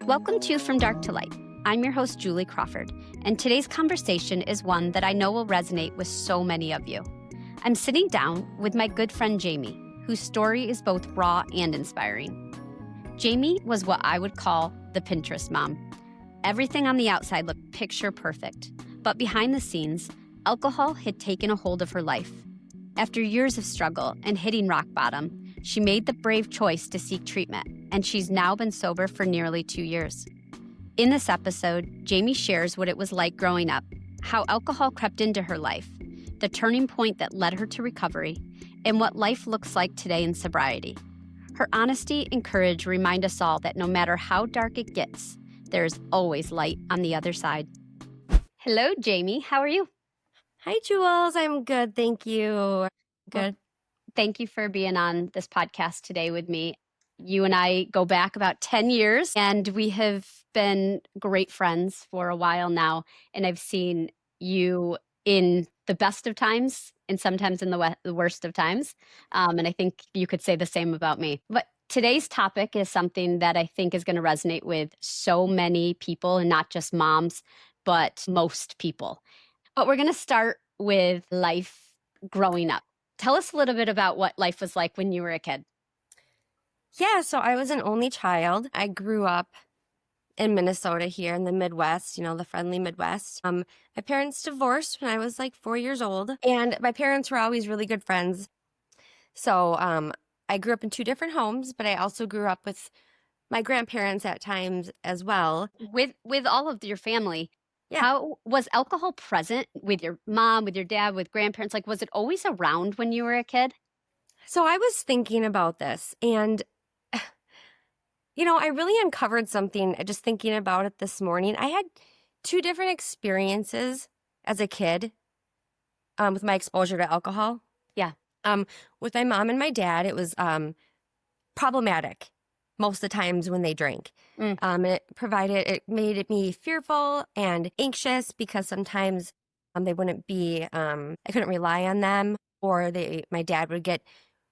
Welcome to From Dark to Light. I'm your host, Julie Crawford, and today's conversation is one that I know will resonate with so many of you. I'm sitting down with my good friend Jamie, whose story is both raw and inspiring. Jamie was what I would call the Pinterest mom. Everything on the outside looked picture perfect, but behind the scenes, alcohol had taken a hold of her life. After years of struggle and hitting rock bottom, she made the brave choice to seek treatment, and she's now been sober for nearly 2 years. In this episode, Jamie shares what it was like growing up, how alcohol crept into her life, the turning point that led her to recovery, and what life looks like today in sobriety. Her honesty and courage remind us all that no matter how dark it gets, there is always light on the other side. Hello, Jamie. How are you? Hi, Jules. I'm good. Thank you. Good. Well, thank you for being on this podcast today with me. You and I go back about 10 years, and we have been great friends for a while now. And I've seen you in the best of times and sometimes in the worst of times. And I think you could say the same about me. But today's topic is something that I think is going to resonate with so many people, and not just moms, but most people. But we're going to start with life growing up. Tell us a little bit about what life was like when you were a kid. Yeah, so I was an only child. I grew up in Minnesota here in the Midwest, the friendly Midwest. My parents divorced when I was like 4 years old, and my parents were always really good friends. So I grew up in 2 different homes, but I also grew up with my grandparents at times as well. With all of your family, Yeah. How was alcohol present with your mom, with your dad, with grandparents? Like, was it always around when you were a kid? So I was thinking about this, and I really uncovered something just thinking about it this morning. I had 2 different experiences as a kid with my exposure to alcohol. Yeah. With my mom and my dad, it was problematic most of the times when they drank. It made me fearful and anxious because sometimes they wouldn't be, I couldn't rely on them, or my dad would get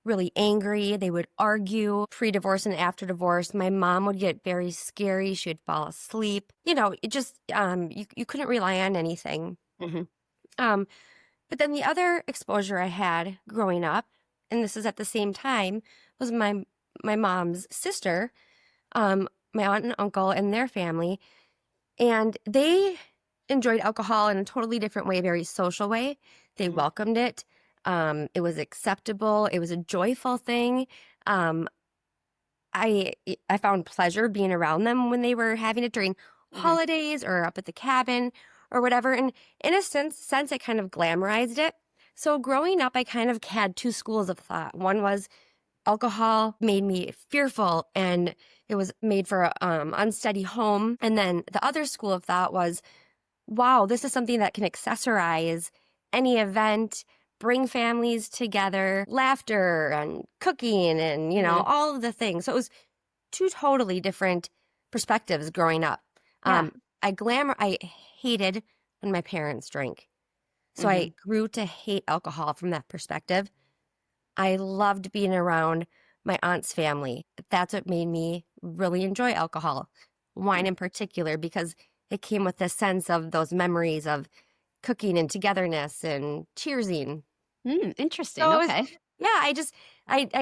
really angry. They would argue pre-divorce and after divorce. My mom would get very scary. She would fall asleep. It just, you couldn't rely on anything. Mm-hmm. But then the other exposure I had growing up, and this is at the same time, was my mom's sister, my aunt and uncle and their family. And they enjoyed alcohol in a totally different way, a very social way. They welcomed it. It was acceptable. It was a joyful thing. I found pleasure being around them when they were having it during holidays or up at the cabin or whatever. And in a sense, I kind of glamorized it. So growing up, I kind of had 2 schools of thought. One was alcohol made me fearful, and it was made for an unsteady home. And then the other school of thought was, wow, this is something that can accessorize any event, bring families together, laughter and cooking and, all of the things. So it was 2 totally different perspectives growing up. Yeah. I hated when my parents drank. So I grew to hate alcohol from that perspective. I loved being around my aunt's family. That's what made me really enjoy alcohol, wine in particular, because it came with a sense of those memories of cooking and togetherness and cheersing. Interesting. So Okay.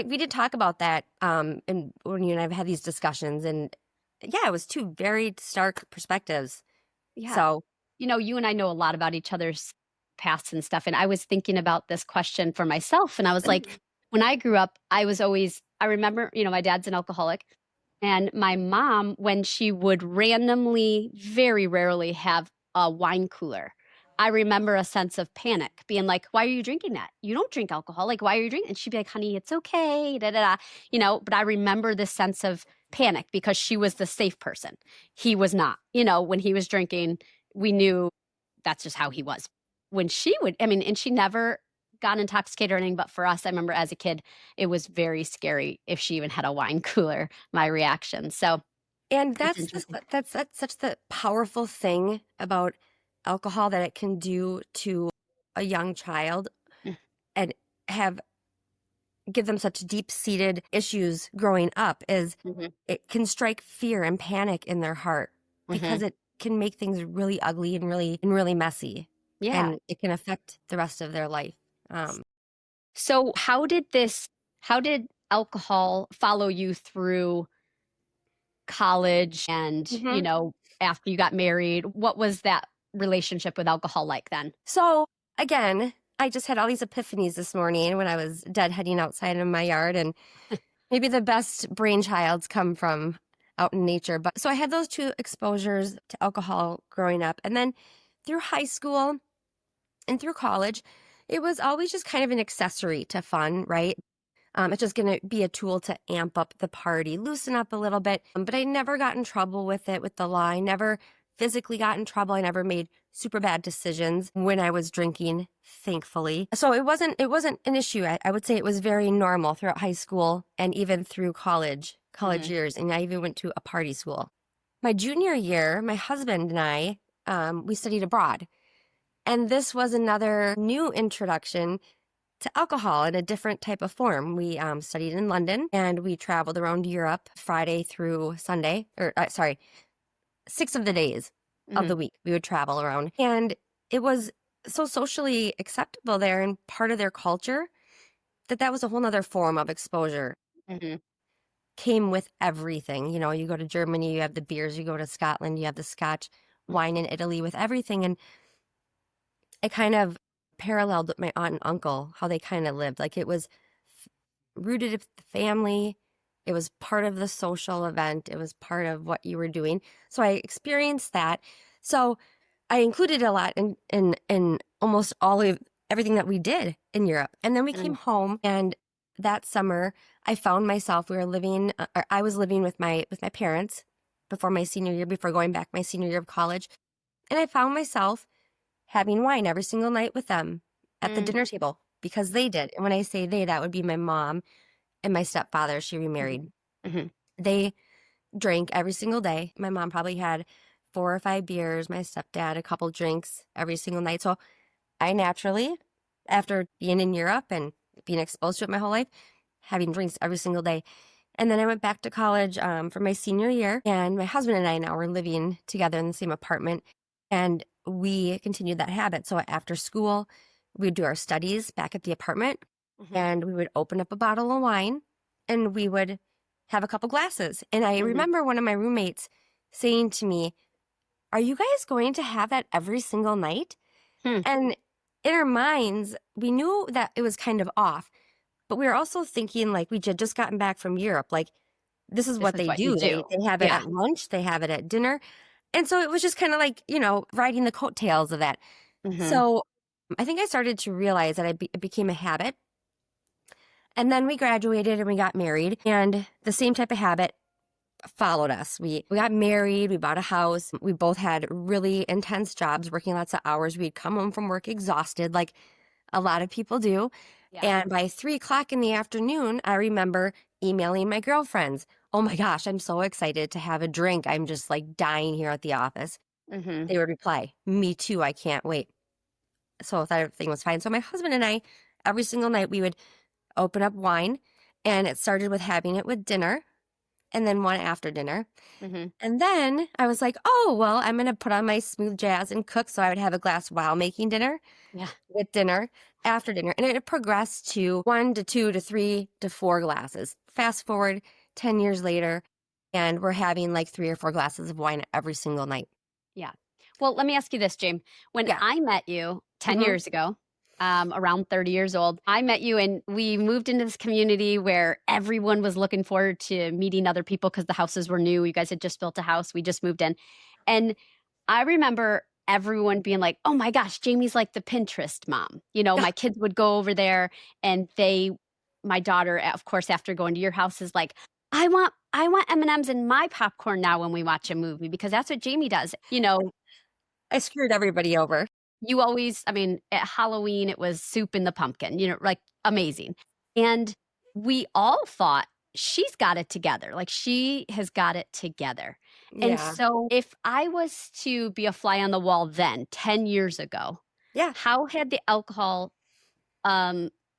we did talk about that and when you and I've had these discussions, and yeah, it was 2 very stark perspectives. Yeah. So, you and I know a lot about each other's pasts and stuff. And I was thinking about this question for myself. And I was like, when I grew up, I remember, my dad's an alcoholic. And my mom, when she would randomly, very rarely have a wine cooler, I remember a sense of panic, being like, why are you drinking that? You don't drink alcohol. Like, why are you drinking? And she'd be like, honey, it's okay. Da, da, da. But I remember this sense of panic because she was the safe person. He was not. When he was drinking, we knew that's just how he was. When she would, and she never got intoxicated or anything, but for us, I remember as a kid, it was very scary if she even had a wine cooler, my reaction. So, and that's such the powerful thing about alcohol, that it can do to a young child and have give them such deep-seated issues growing up is it can strike fear and panic in their heart because it can make things really ugly and really messy. Yeah. And it can affect the rest of their life. So how did alcohol follow you through college and, after you got married? What was that relationship with alcohol like then? So again, I just had all these epiphanies this morning when I was deadheading outside in my yard, and maybe the best brainchilds come from out in nature. But so I had those two exposures to alcohol growing up. And then through high school and through college, it was always just kind of an accessory to fun, right? It's just going to be a tool to amp up the party, loosen up a little bit. But I never got in trouble with it, with the law. I never physically got in trouble. I never made super bad decisions when I was drinking, thankfully. So it wasn't an issue. I would say it was very normal throughout high school and even through college years. And I even went to a party school. My junior year, my husband and I, we studied abroad. And this was another new introduction to alcohol in a different type of form. We studied in London and we traveled around Europe Friday through Sunday, 6 of the days of the week we would travel around. And it was so socially acceptable there and part of their culture that was a whole nother form of exposure. Came with everything. You go to Germany, you have the beers, you go to Scotland, you have the Scotch wine in Italy with everything. And I kind of paralleled with my aunt and uncle, how they kind of lived. Like it was rooted in the family. It was part of the social event. It was part of what you were doing. So I experienced that. So I included a lot in almost all of everything that we did in Europe. And then we came home, and that summer I found myself, I was living with my parents before going back my senior year of college. And I found myself having wine every single night with them at the dinner table because they did. And when I say they, that would be my mom and my stepfather. She remarried. They drank every single day. My mom probably had 4 or 5 beers. My stepdad, a couple drinks every single night. So I naturally, after being in Europe and being exposed to it my whole life, having drinks every single day. And then I went back to college for my senior year. And my husband and I now were living together in the same apartment. And we continued that habit. So after school, we'd do our studies back at the apartment, and we would open up a bottle of wine and we would have a couple glasses. And I remember one of my roommates saying to me, "Are you guys going to have that every single night?" And in our minds, we knew that it was kind of off, but we were also thinking like we had just gotten back from Europe. Like this is what they do. They have it at lunch. They have it at dinner. And so it was just kind of like, riding the coattails of that. So I think I started to realize that it became a habit. And then we graduated and we got married, and the same type of habit followed us. We got married, we bought a house. We both had really intense jobs, working lots of hours. We'd come home from work exhausted, like a lot of people do. And by 3:00 in the afternoon, I remember emailing my girlfriends. "Oh my gosh, I'm so excited to have a drink. I'm just like dying here at the office." They would reply, "Me too, I can't wait." So that everything was fine. So my husband and I, every single night, we would open up wine, and it started with having it with dinner and then one after dinner. And then I was like, "Oh, well, I'm going to put on my smooth jazz and cook." So I would have a glass while making dinner, with dinner, after dinner. And it progressed to 1 to 2 to 3 to 4 glasses. Fast forward 10 years later, and we're having like 3 or 4 glasses of wine every single night. Yeah. Well, let me ask you this, James. When I met you 10 years ago, around 30 years old, I met you and we moved into this community where everyone was looking forward to meeting other people because the houses were new. You guys had just built a house. We just moved in. And I remember everyone being like, "Oh my gosh, Jamie's like the Pinterest mom." My kids would go over there and my daughter, of course, after going to your house is like, I want M&Ms in my popcorn now when we watch a movie because that's what Jamie does. I screwed everybody over. You always, at Halloween, it was soup in the pumpkin, like amazing. And we all thought she's got it together. Like she has got it together. And so if I was to be a fly on the wall then 10 years ago, how had the alcohol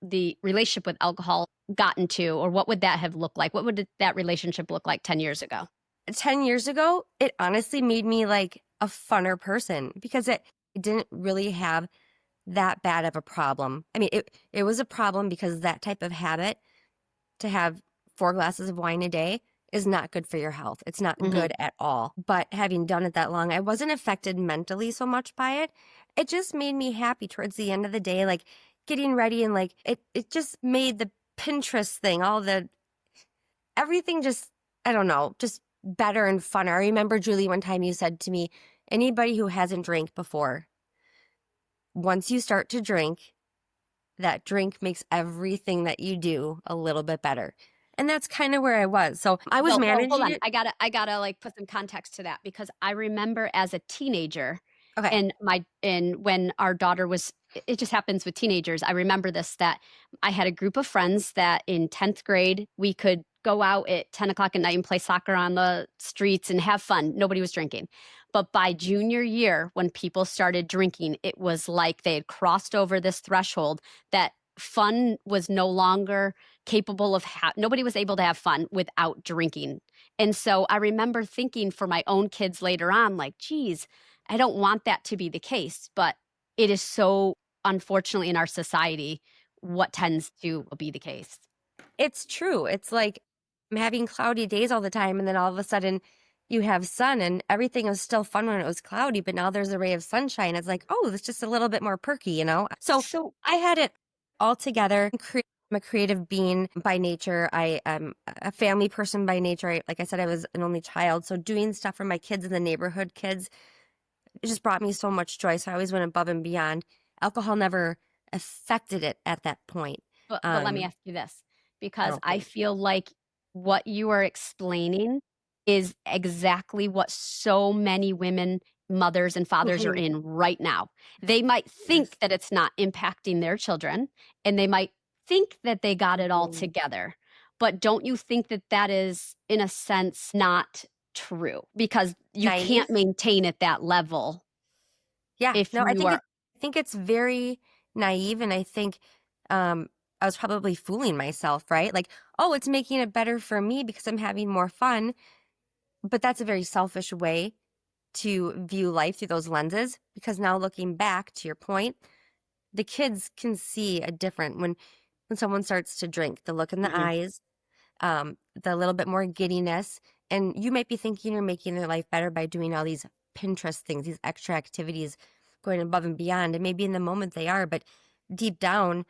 the relationship with alcohol gotten to, or what would that have looked like? What would that relationship look like 10 years ago? 10 years ago, it honestly made me like a funner person because it didn't really have that bad of a problem. I mean, it was a problem because that type of habit to have 4 glasses of wine a day is not good for your health. It's not Mm-hmm. good at all. But having done it that long, I wasn't affected mentally so much by it. It just made me happy towards the end of the day, like getting ready and like it just made the Pinterest thing, all the everything just, I don't know, just better and funner. I remember, Julie, one time you said to me, anybody who hasn't drank before, once you start to drink, that drink makes everything that you do a little bit better. And that's kind of where I was. So I was Well, hold managing on. it. I gotta like put some context to that because I remember as a teenager Okay. and when our daughter was, it just happens with teenagers. I remember this, that I had a group of friends that in 10th grade, we could go out at 10 o'clock at night and play soccer on the streets and have fun. Nobody was drinking. But by junior year, when people started drinking, it was like they had crossed over this threshold that fun was no longer capable of nobody was able to have fun without drinking. And so I remember thinking for my own kids later on, like, geez, I don't want that to be the case, but it is so unfortunately in our society what tends to be the case. It's true. It's like I'm having cloudy days all the time. And then all of a sudden you have sun and everything was still fun when it was cloudy. But now there's a ray of sunshine. It's like, oh, it's just a little bit more perky, you know? So So I had it all together. I'm a creative being by nature. I am a family person by nature. Like I said, I was an only child. So doing stuff for my kids in the neighborhood kids, it just brought me so much joy. So I always went above and beyond. Alcohol never affected it at that point. but let me ask you this, I because don't I think. feel like what you are explaining is exactly what so many women, mothers, and fathers are Mhm. in right now. They might Yes. think that it's not impacting their children, and they might think that they got it all Mhm. together. But don't you think that that is, in a sense, not true? Because you Naive. can't maintain at that level Yeah. if No, you are. I think it's very naive, and I think um I was probably fooling myself, right? Like, oh, it's making it better for me because I'm having more fun. But that's a very selfish way to view life through those lenses because now looking back to your point, the kids can see a different when someone starts to drink, the look in the Mhm, eyes, the little bit more giddiness. And you might be thinking you're making their life better by doing all these Pinterest things, these extra activities, going above and beyond. And maybe in the moment they are, but deep down,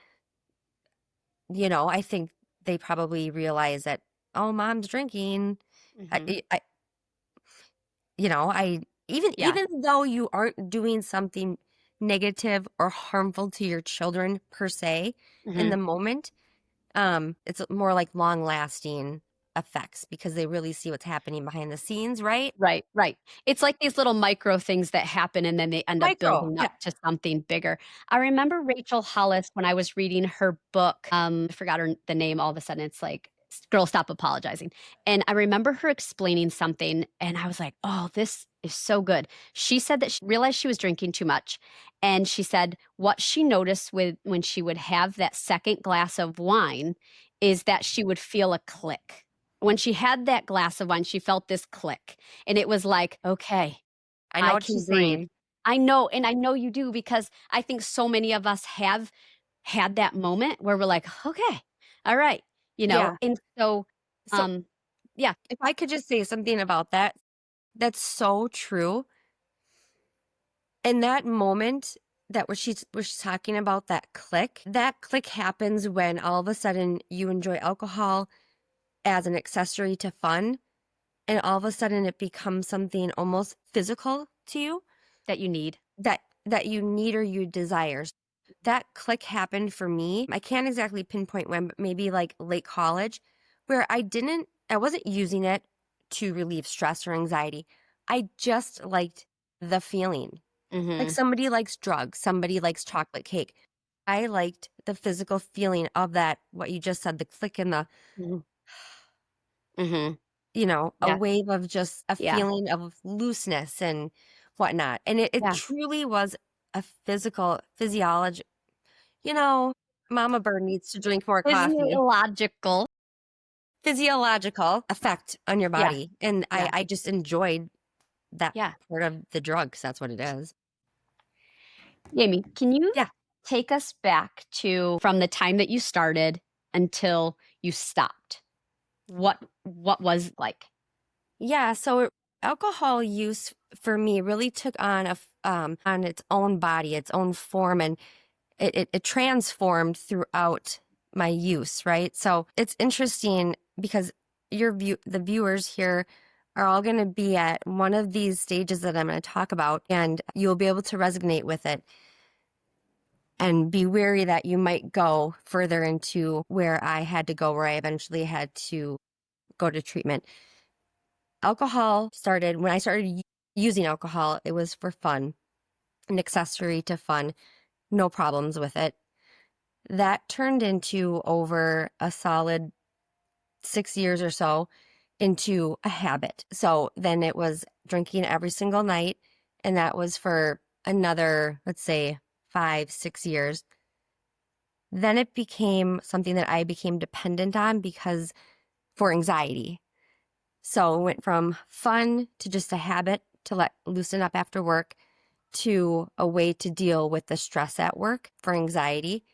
I think they probably realize that, oh, mom's drinking. mhm. I I even Yeah. though you aren't doing something negative or harmful to your children per se in Mhm. the moment, it's more like long lasting effects because they really see what's happening behind the scenes, right? Right, right. It's like these little micro things that happen and then they end up Micro, building up yeah. to something bigger. I remember Rachel Hollis when I was reading her book, I forgot the name all of a sudden. It's like Girl Stop Apologizing. And I remember her explaining something and I was like, "Oh, this is so good." She said that she realized she was drinking too much and she said what she noticed with when she would have that second glass of wine is that she would feel a click. When she had that glass of wine, she felt this click. And it was like, okay, I know I what can she's breathe. saying. I know, and I know you do because I think so many of us have had that moment where we're like, okay, all right, Yeah. and so, So um, yeah, if I could just say something about that, that's so true. In that moment that where she's talking about that click happens when all of a sudden you enjoy alcohol as an accessory to fun, and all of a sudden it becomes something almost physical to you that you need. that you need or you desire. That click happened for me. I can't exactly pinpoint when, but maybe like late college, where I wasn't using it to relieve stress or anxiety. I just liked the feeling. Like Mhm, somebody likes drugs, somebody likes chocolate cake. I liked the physical feeling of that, what you just said, the click and the, mhm, mhm. a Yeah, wave of just a yeah, feeling of looseness and whatnot. And it yeah. truly was a physiology, you know, Mama bird needs to drink more coffee. Physiological. Physiological effect on your Yeah. body. And Yeah. I just enjoyed that Yeah. part of the drug, 'cause that's what it is. Jamie, can you Yeah. take us back to from the time that you started until you stopped? What was it like? Yeah, so alcohol use for me really took on on its own body, its own form, and it transformed throughout my use, right? So it's interesting because the viewers here are all going to be at one of these stages that I'm going to talk about, and you'll be able to resonate with it and be wary that you might go further into where I had to go, where I eventually had to go to treatment. Alcohol started when I started using alcohol. It was for fun, an accessory to fun, no problems with it. That turned into, over a solid 6 years or so, into a habit. So then it was drinking every single night, and that was for another, let's say, 5, 6 years. Then it became something that I became dependent on because for anxiety. So it went from fun to just a habit to loosen up after work, to a way to deal with the stress at work for anxiety.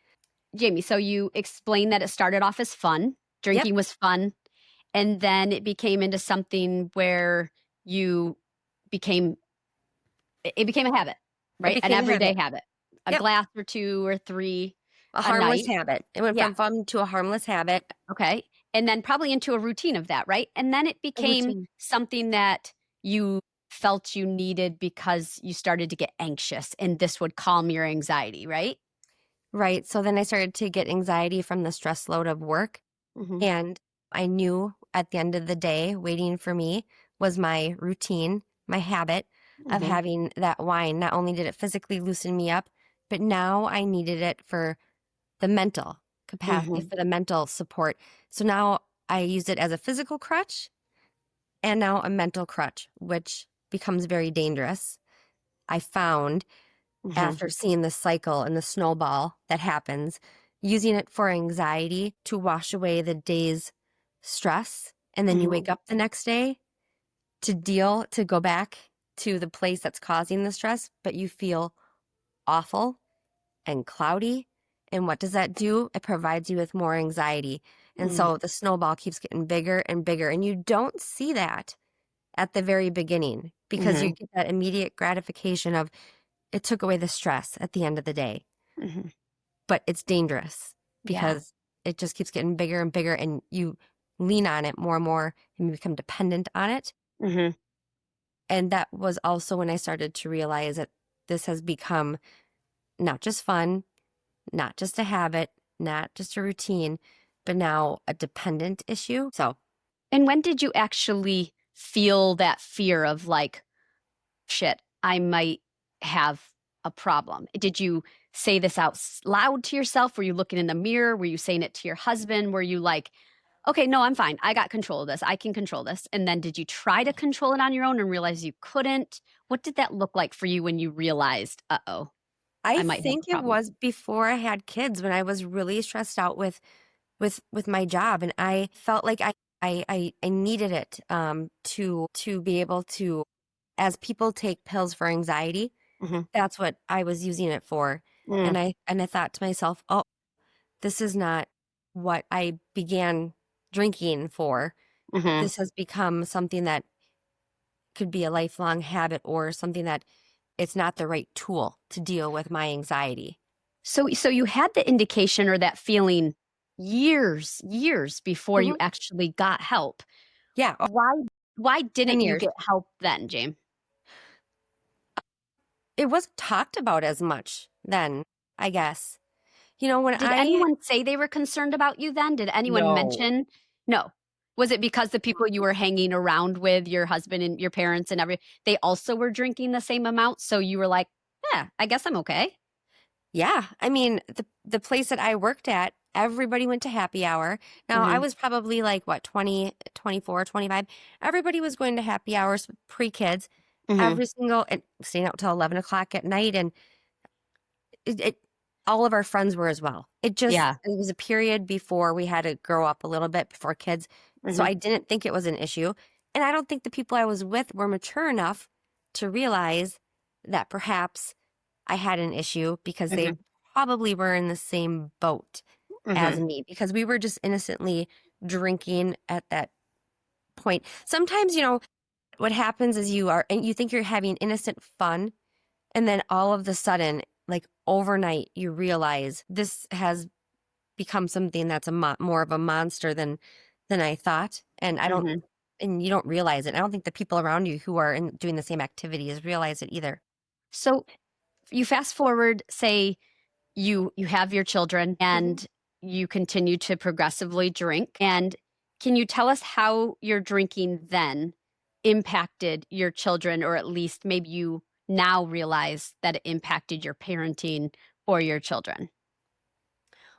Jamie, so you explained that it started off as fun, Yep. drinking was fun, and then it became into something where you became it became a habit, It right? An became a everyday habit. habit. A Yep. glass or 2 or 3 A a harmless night. habit. It went Yeah, from fun to a harmless habit. okay. And then probably into a routine of that, right? And then it A became routine. something that you felt you needed because you started to get anxious and this would calm your anxiety, right? Right. So then I started to get anxiety from the stress load of work. Mhm. And I knew at the end of the day, waiting for me was my routine, my habit of Mhm. having that wine. Not only did it physically loosen me up, but now I needed it for the mental capacity, Mhm. for the mental support. So now I use it as a physical crutch and now a mental crutch, which becomes very dangerous. I found, Mhm. after seeing the cycle and the snowball that happens, using it for anxiety to wash away the day's stress. And then you Mhm. wake up the next day to go back to the place that's causing the stress, but you feel awful and cloudy. And what does that do? It provides you with more anxiety. And Mm. so the snowball keeps getting bigger and bigger. And you don't see that at the very beginning because you Mhm. get that immediate gratification of it took away the stress at the end of the day. Mhm. But it's dangerous Yeah. because it just keeps getting bigger and bigger, and you lean on it more and more and you become dependent on it. Mhm. And that was also when I started to realize that this has become not just fun, not just a habit, not just a routine, but now a dependent issue. So And when did you actually feel that fear of like, shit, I might have a problem? Did you say this out loud to yourself? Were you looking in the mirror? Were you saying it to your husband? Were you like, okay, no, I'm fine. I got control of this. I can control this. And then did you try to control it on your own and realize you couldn't? What did that look like for you when you realized, uh-oh, I I might have think a it problem? was before I had kids, when I was really stressed out with my job, and I felt like I needed it to be able to, as people take pills for anxiety, Mhm. that's what I was using it for. Mm. And I thought to myself, oh, this is not what I began drinking for. Mhm. This has become something that could be a lifelong habit, or something that it's not the right tool to deal with my anxiety. So you had the indication or that feeling years before you Mhm. actually got help. Yeah, Why why 10 didn't you years. get help then, James? It wasn't talked about as much then, I guess. When Did I anyone say they were concerned about you then? Did anyone no. mention? No. Was it because the people you were hanging around with, your husband and your parents and they also were drinking the same amount, so you were like, "Yeah, I guess I'm okay." Yeah, I mean, the place that I worked at, everybody went to happy hour. Now, I Mhm. was probably like, what, 20, 24, 25. Everybody was going to happy hours, pre-kids, Mhm. and staying out till 11 o'clock at night. And it all of our friends were as well. Yeah. It was a period before we had to grow up a little bit before kids. So Mhm. I didn't think it was an issue. And I don't think the people I was with were mature enough to realize that perhaps I had an issue because they Mhm. probably were in the same boat as Mhm. me because we were just innocently drinking at that point. Sometimes, what happens is and you think you're having innocent fun, and then all of the sudden, like overnight, you realize this has become something that's more of a monster than I thought. And Mhm. you don't realize it. I don't think the people around you who are doing the same activities realize it either. So you fast forward, say you have your children Mhm. and you continue to progressively drink. And can you tell us how your drinking then impacted your children, or at least maybe you now realize that it impacted your parenting or your children?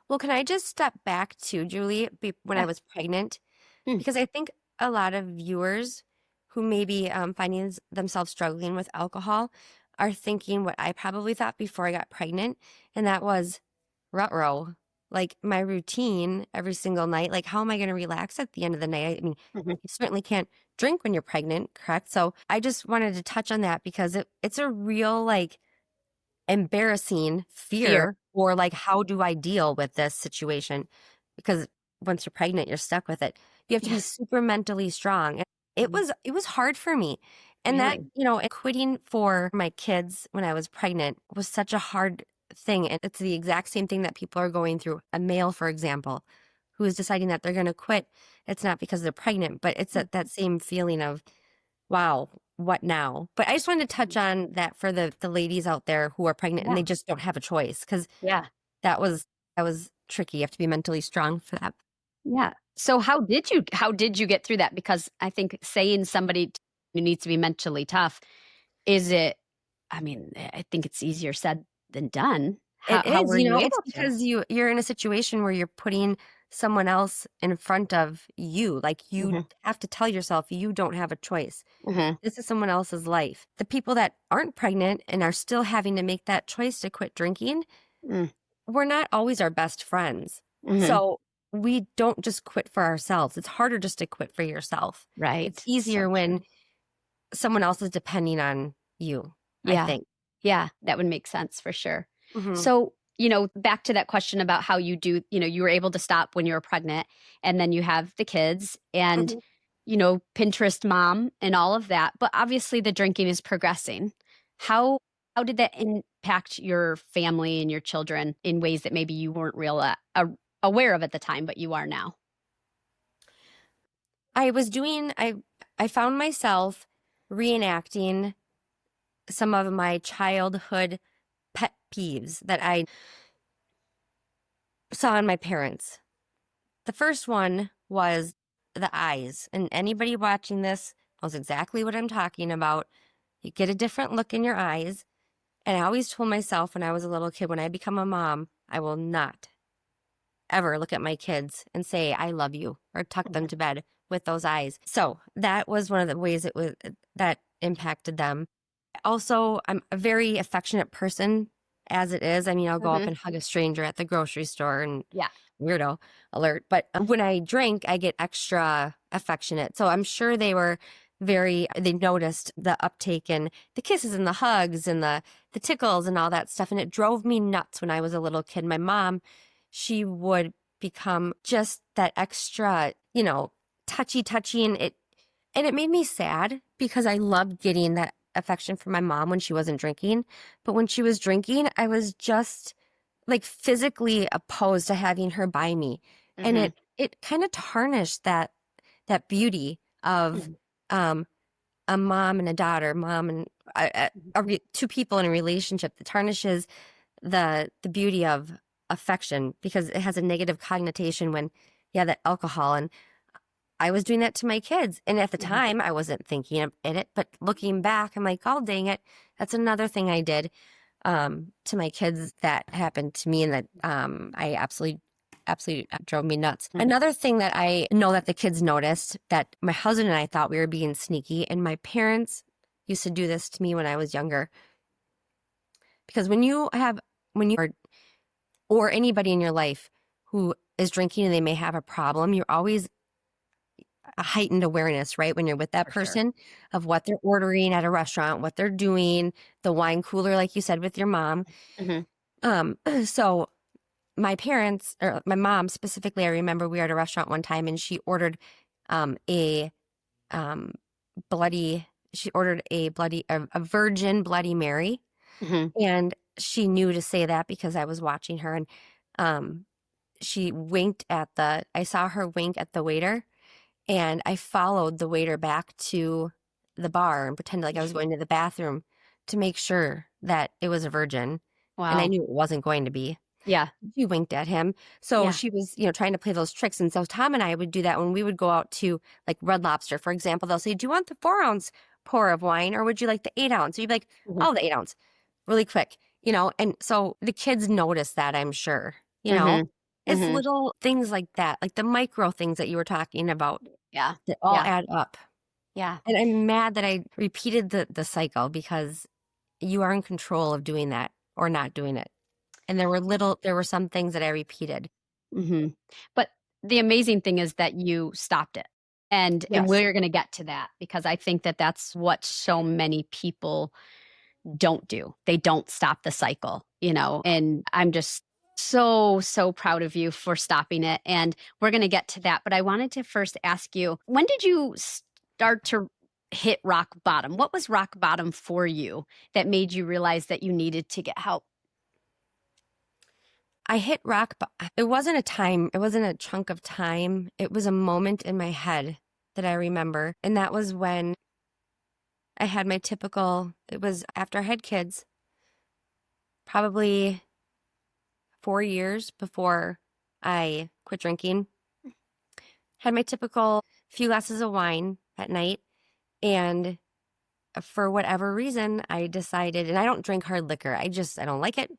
Well, can I just step back to Julie when I Yeah. was pregnant? Hmm. Because I think a lot of viewers who may be finding themselves struggling with alcohol are thinking what I probably thought before I got pregnant, and that was ruh-roh. Like my routine every single night. Like, how am I going to relax at the end of the night? I mean, Mhm. you certainly can't drink when you're pregnant, correct? So I just wanted to touch on that because it's a real like embarrassing fear, Fear. or like, how do I deal with this situation? Because once you're pregnant, you're stuck with it. You have to be Yeah. super mentally strong. And Mhm. it was hard for me. And that, Really? and quitting for my kids when I was pregnant was such a hard thing. And it's the exact same thing that people are going through. A male, for example, who is deciding that they're going to quit. It's not because they're pregnant, but it's that same feeling of, wow, what now? But I just wanted to touch on that for the ladies out there who are pregnant and Yeah. they just don't have a choice, because Yeah. that was tricky. You have to be mentally strong for that. Yeah. So how did you get through that? Because I think saying somebody who needs to be mentally tough, is it, I mean, I think it's easier said than done. How It how is, were you it's able to? because you're in a situation where you're putting someone else in front of you. Like, you Mhm. have to tell yourself you don't have a choice. Mhm. This is someone else's life. The people that aren't pregnant and are still having to make that choice to quit drinking, Mm. we're not always our best friends. Mhm. So we don't just quit for ourselves. It's harder just to quit for yourself. It's Right. So easier true. when someone else is depending on you, I Yeah. think. Yeah, that would make sense for sure. Hmm. So, back to that question about how you were able to stop when you were pregnant, and then you have the kids and, Hmm. Pinterest mom and all of that. But obviously the drinking is progressing. How how did that impact your family and your children in ways that maybe you weren't aware of at the time, but you are now? I was doing, I found myself reenacting some of my childhood pet peeves that I saw in my parents. The first one was the eyes. And anybody watching this knows exactly what I'm talking about. You get a different look in your eyes. And I always told myself when I was a little kid, when I become a mom, I will not ever look at my kids and say, I love you, or tuck them Mhm. to bed with those eyes. So that was one of the ways that impacted them. Also, I'm a very affectionate person as it is. I mean, I'll go up Mhm. and hug a stranger at the grocery store, and Yeah. weirdo alert. But when I drink, I get extra affectionate. So I'm sure they noticed the uptake and the kisses and the hugs and the tickles and all that stuff. And it drove me nuts when I was a little kid. My mom, she would become just that extra, touchy, and it made me sad because I loved getting that affection from my mom when she wasn't drinking. But when she was drinking, I was just like physically opposed to having her by me. And Mhm. it kind of tarnished that beauty of Mhm. um a mom and a daughter, mom and two people in a relationship. That tarnishes the beauty of affection because it has a negative connotation when, yeah, that alcohol. And I was doing that to my kids. And at the Mhm. time, I wasn't thinking of it. But looking back, I'm like, oh, dang it. That's another thing I did to my kids that happened to me, and that I absolutely drove me nuts. Mhm. Another thing that I know that the kids noticed, that my husband and I thought we were being sneaky, and my parents used to do this to me when I was younger. Because when you are or anybody in your life who is drinking and they may have a problem, you're always a heightened awareness, right? When you're with that For sure. person of what they're ordering at a restaurant, what they're doing, the wine cooler, like you said, with your mom. Hmm. So my parents, or my mom specifically, I remember we were at a restaurant one time and she ordered a um, bloody, a virgin Bloody Mary. Hmm. And she knew to say that because I was watching her, and she winked I saw her wink at the waiter, and I followed the waiter back to the bar and pretended like I was going to the bathroom to make sure that it was a virgin. And I Wow. knew it wasn't going to be. Yeah. She winked at him. So Yeah. she was, trying to play those tricks. And so Tom and I would do that when we would go out to like Red Lobster, for example. They'll say, "Do you want the 4-ounce pour of wine or would you like the 8-ounce?" So you'd be like, Hmm. "Oh, the 8-ounce, really quick," And so the kids noticed that, I'm sure, Hmm. it's Hmm. little things like that, like the micro things that you were talking about Yeah. that all Yeah. add up. Yeah. And I'm mad that I repeated the cycle because you are in control of doing that or not doing it. And there were some things that I repeated. Hmm. But the amazing thing is that you stopped it. And Yes. we're going to get to that because I think that that's what so many people don't do. They don't stop the cycle, and I'm just so proud of you for stopping it. And we're going to get to that. But I wanted to first ask you, when did you start to hit rock bottom? What was rock bottom for you that made you realize that you needed to get help? I hit it wasn't it wasn't a chunk of time. It was a moment in my head that I remember. And that was when I had it was after I had kids, probably 4 years before I quit drinking. Had my typical few glasses of wine at night. And for whatever reason, I decided, and I don't drink hard liquor. I don't like it.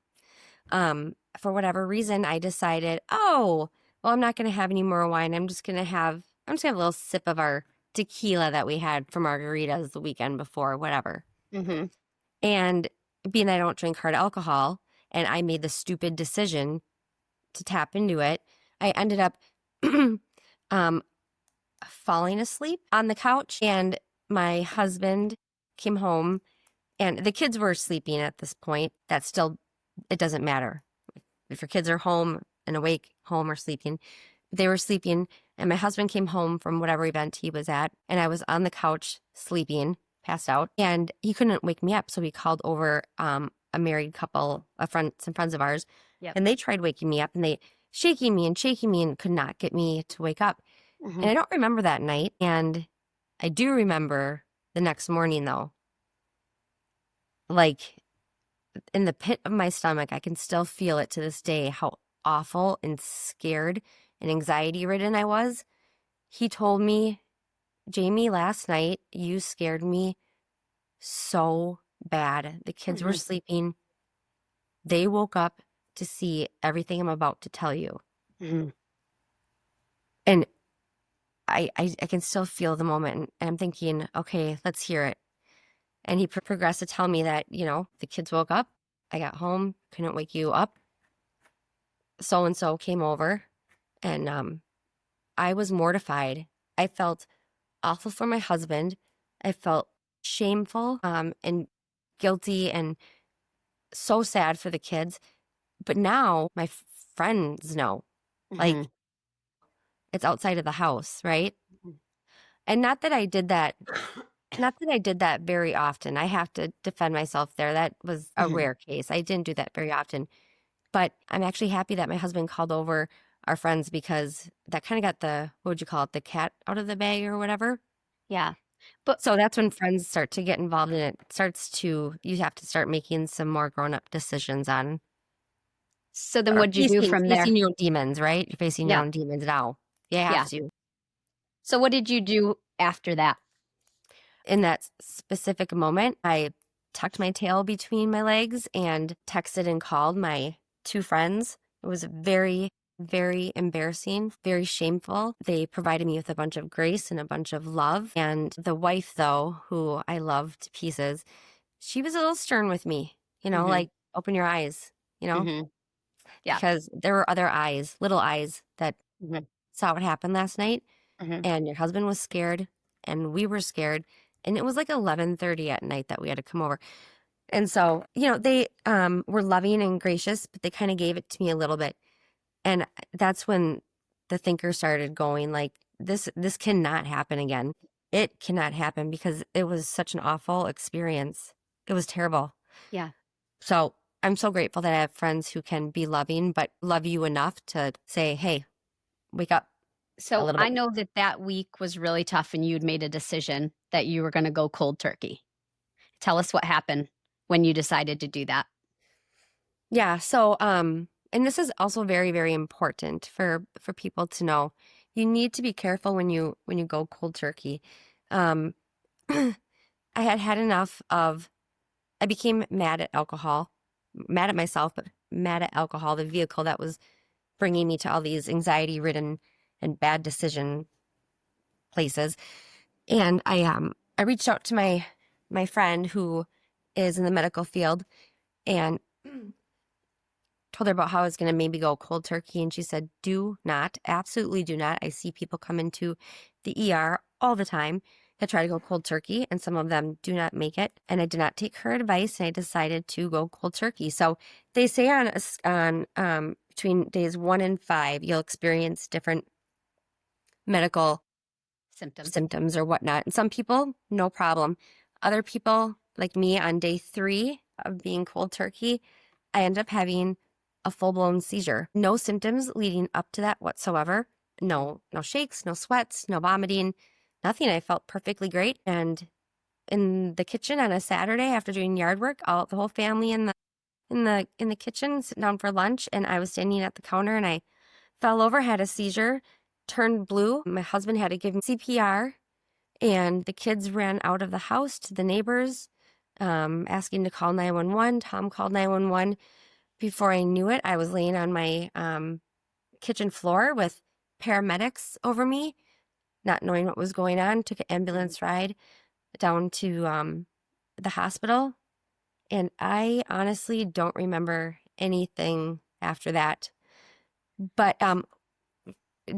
For whatever reason, I decided, oh, well, I'm not going to have any more wine. I'm just going to have a little sip of our tequila that we had for margaritas the weekend before, whatever. Mm-hmm. And being that I don't drink hard alcohol, and I made the stupid decision to tap into it, I ended up falling asleep on the couch. And my husband came home, and the kids were sleeping at this point. It doesn't matter. If your kids are home and awake, home or sleeping, they were sleeping. And my husband came home from whatever event he was at, and I was on the couch sleeping, passed out, and he couldn't wake me up. So he called over a married couple, some friends of ours, Yep. and they tried waking me up, and they shaking me and could not get me to wake up. Mm-hmm. And I don't remember that night, and I do remember the next morning though. Like in the pit of my stomach, I can still feel it to this day, how awful and scared and anxiety ridden I was. He told me, "Jamie, last night you scared me so bad. The kids were Mm-hmm. sleeping. They woke up to see everything I'm about to tell you." Mm-hmm. And I can still feel the moment, and I'm thinking, okay, let's hear it. And he progressed to tell me that, the kids woke up. I got home, couldn't wake you up. So-and-so came over, and I was mortified. I felt awful for my husband. I felt shameful and guilty and so sad for the kids. But now my friends know, like, Mm-hmm. it's outside of the house, right? And not that I did that very often. I have to defend myself there. That was a Mm-hmm. rare case. I didn't do that very often. But I'm actually happy that my husband called over our friends because that kind of got what would you call it, the cat out of the bag or whatever. Yeah. But So that's when friends start to get involved, and you have to start making some more grown up decisions on, so then or what'd you do from there? facing your own demons, right? You're facing your Yeah. own demons now. You have Yeah. to. So what did you do after that? In that specific moment, I tucked my tail between my legs and texted and called my two friends. It was very, very embarrassing, very shameful. They provided me with a bunch of grace and a bunch of love. And the wife, though, who I love to pieces, she was a little stern with me, Mm-hmm. like, open your eyes, Mm-hmm. Yeah. because there were other eyes, little eyes that Mhm. saw what happened last night, Mhm. and your husband was scared and we were scared, and it was like 11:30 at night that we had to come over. And so, they were loving and gracious, but they kind of gave it to me a little bit. And that's when the thinker started going like, this cannot happen again. It cannot happen because it was such an awful experience. It was terrible. Yeah. So I'm so grateful that I have friends who can be loving, but love you enough to say, hey, wake up a So little I bit. know that that week was really tough and you'd made a decision that you were going to go cold turkey. Tell us what happened when you decided to do that. Yeah. So, and this is also very, very important for people to know. You need to be careful when you go cold turkey. Um, I had had enough of. I became mad at alcohol, mad at myself, but mad at alcohol, the vehicle that was bringing me to all these anxiety-ridden and bad decision places. And I reached out to my friend who is in the medical field and told her about how I was going to maybe go cold turkey. And she said, do not, absolutely do not. I see people come into the ER all the time that try to go cold turkey, and some of them do not make it. And I did not take her advice, and I decided to go cold turkey. So they say on between days 1 and 5, you'll experience different medical symptoms or whatnot. And some people, no problem. Other people, like me, on day 3 of being cold turkey, I end up having a full-blown seizure. No symptoms leading up to that whatsoever. No shakes, no sweats, no vomiting, nothing. I felt perfectly great. And in the kitchen on a Saturday after doing yard work, the whole family in the kitchen sitting down for lunch, and I was standing at the counter and I fell over, had a seizure, turned blue. My husband had to give me CPR, and the kids ran out of the house to the neighbors, asking to call 911. Tom called 911. Before I knew it, I was laying on my kitchen floor with paramedics over me, not knowing what was going on. Took an ambulance ride down to the hospital, and I honestly don't remember anything after that. But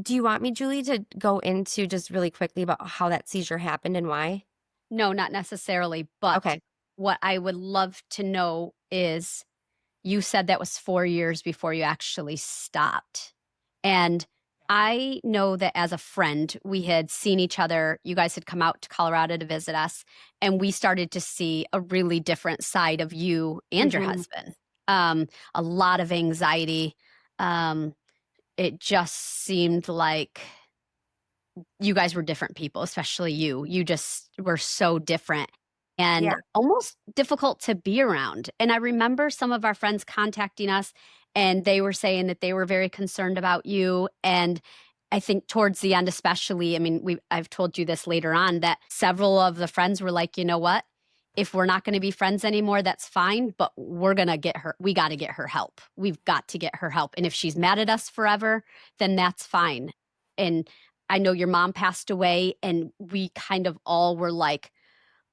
do you want me, Julie, to go into just really quickly about how that seizure happened and why? No, not necessarily. But Okay. what I would love to know is you said that was 4 years before you actually stopped. And I know that as a friend, we had seen each other. You guys had come out to Colorado to visit us, and we started to see a really different side of you and your Hmm. husband. A lot of anxiety. Um, it just seemed like you guys were different people, especially you. You just were so different and Yeah. almost difficult to be around. And I remember some of our friends contacting us and they were saying that they were very concerned about you. And I think towards the end, especially, I mean, I've told you this later on that several of the friends were like, you know what? If we're not going to be friends anymore, that's fine, but we're going to get her. We got to get her help. We've got to get her help. And if she's mad at us forever, then that's fine. And I know your mom passed away, and we kind of all were like,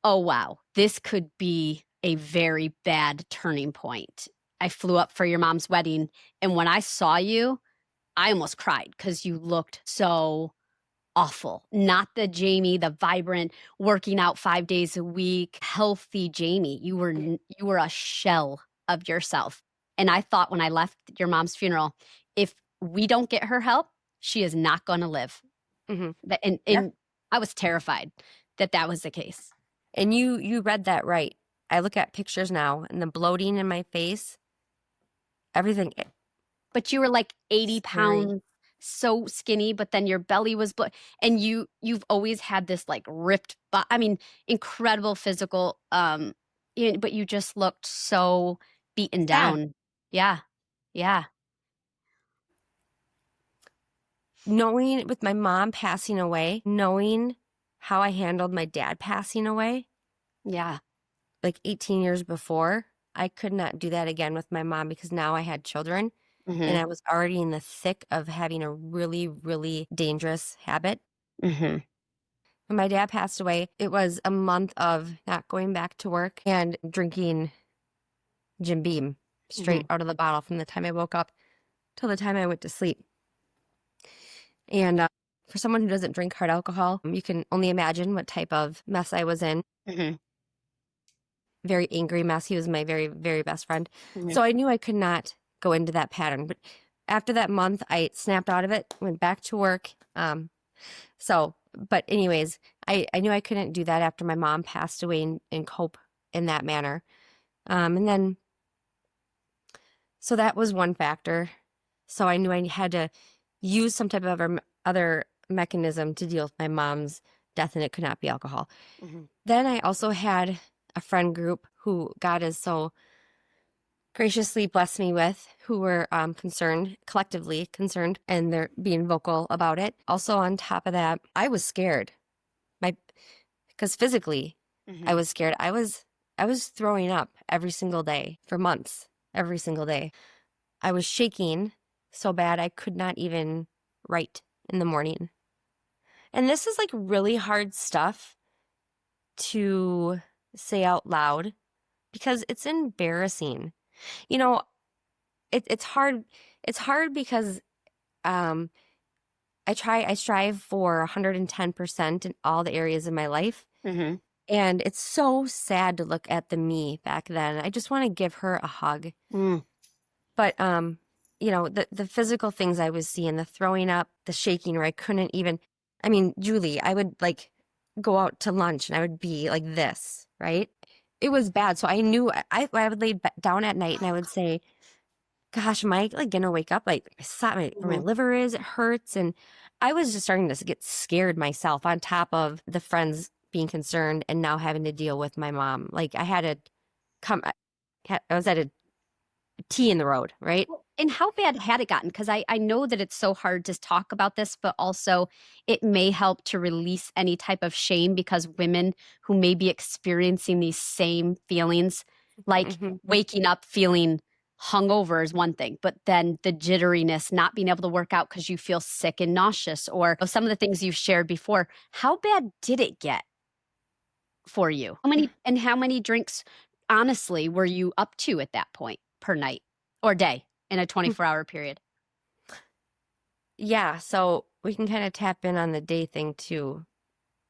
oh, wow, this could be a very bad turning point. I flew up for your mom's wedding, and when I saw you, I almost cried because you looked so awful. Not the Jamie, the vibrant, working out 5 days a week, healthy Jamie. You were a shell of yourself. And I thought when I left your mom's funeral, if we don't get her help, she is not going to live. Hmm. And, Yeah. and I was terrified that that was the case. And you read that right. I look at pictures now and the bloating in my face, everything. But you were like 80 Scary. pounds, so skinny, but then your belly was and you've always had this like ripped I mean, incredible physical but you just looked so beaten Yeah. down. Yeah. Yeah. Knowing with my mom passing away, knowing how I handled my dad passing away, Yeah. like 18 years before, I could not do that again with my mom because now I had children and Mhm. I was already in the thick of having a really, really dangerous habit. Mhm. When my dad passed away, it was a month of not going back to work and drinking Jim Beam straight Mhm. out of the bottle from the time I woke up till the time I went to sleep. And for someone who doesn't drink hard alcohol, you can only imagine what type of mess I was in. Mm-hmm. Very angry mess. He was my very, very best friend. Mm-hmm. So I knew I could not go into that pattern. But after that month, I snapped out of it, went back to work. But anyways, I knew I couldn't do that after my mom passed away and cope in that manner. And then, so that was one factor. So I knew I had to use some type of other mechanism to deal with my mom's death, and it could not be alcohol. Mm-hmm. Then I also had a friend group who God has so graciously blessed me with, who were collectively concerned, and they're being vocal about it. Also, on top of that, I was scared. Because physically, Mm-hmm. I was scared. I was throwing up every single day for months, every single day. I was shaking so bad I could not even write in the morning. And this is like really hard stuff to say out loud because it's embarrassing. You know, it's hard. It's hard because I strive for 110% in all the areas of my life. Mm-hmm. And it's so sad to look at the me back then. I just want to give her a hug. Mm. But the physical things I was seeing, the throwing up, the shaking where I couldn't even, I mean, Julie, I would like go out to lunch and I would be like this, right? It was bad. So I knew I would lay down at night and I would say, gosh, am I like gonna wake up? Like I saw where my liver is, it hurts. And I was just starting to get scared myself on top of the friends being concerned and now having to deal with my mom. Like I had to I was at a T in the road, right? And how bad had it gotten? Because I know that it's so hard to talk about this, but also it may help to release any type of shame because women who may be experiencing these same feelings, like Mhm. waking up feeling hungover is one thing, but then the jitteriness, not being able to work out because you feel sick and nauseous, or some of the things you've shared before. How bad did it get for you? How many drinks, honestly, were you up to at that point per night or day in a 24-hour period? Yeah, so we can kind of tap in on the day thing too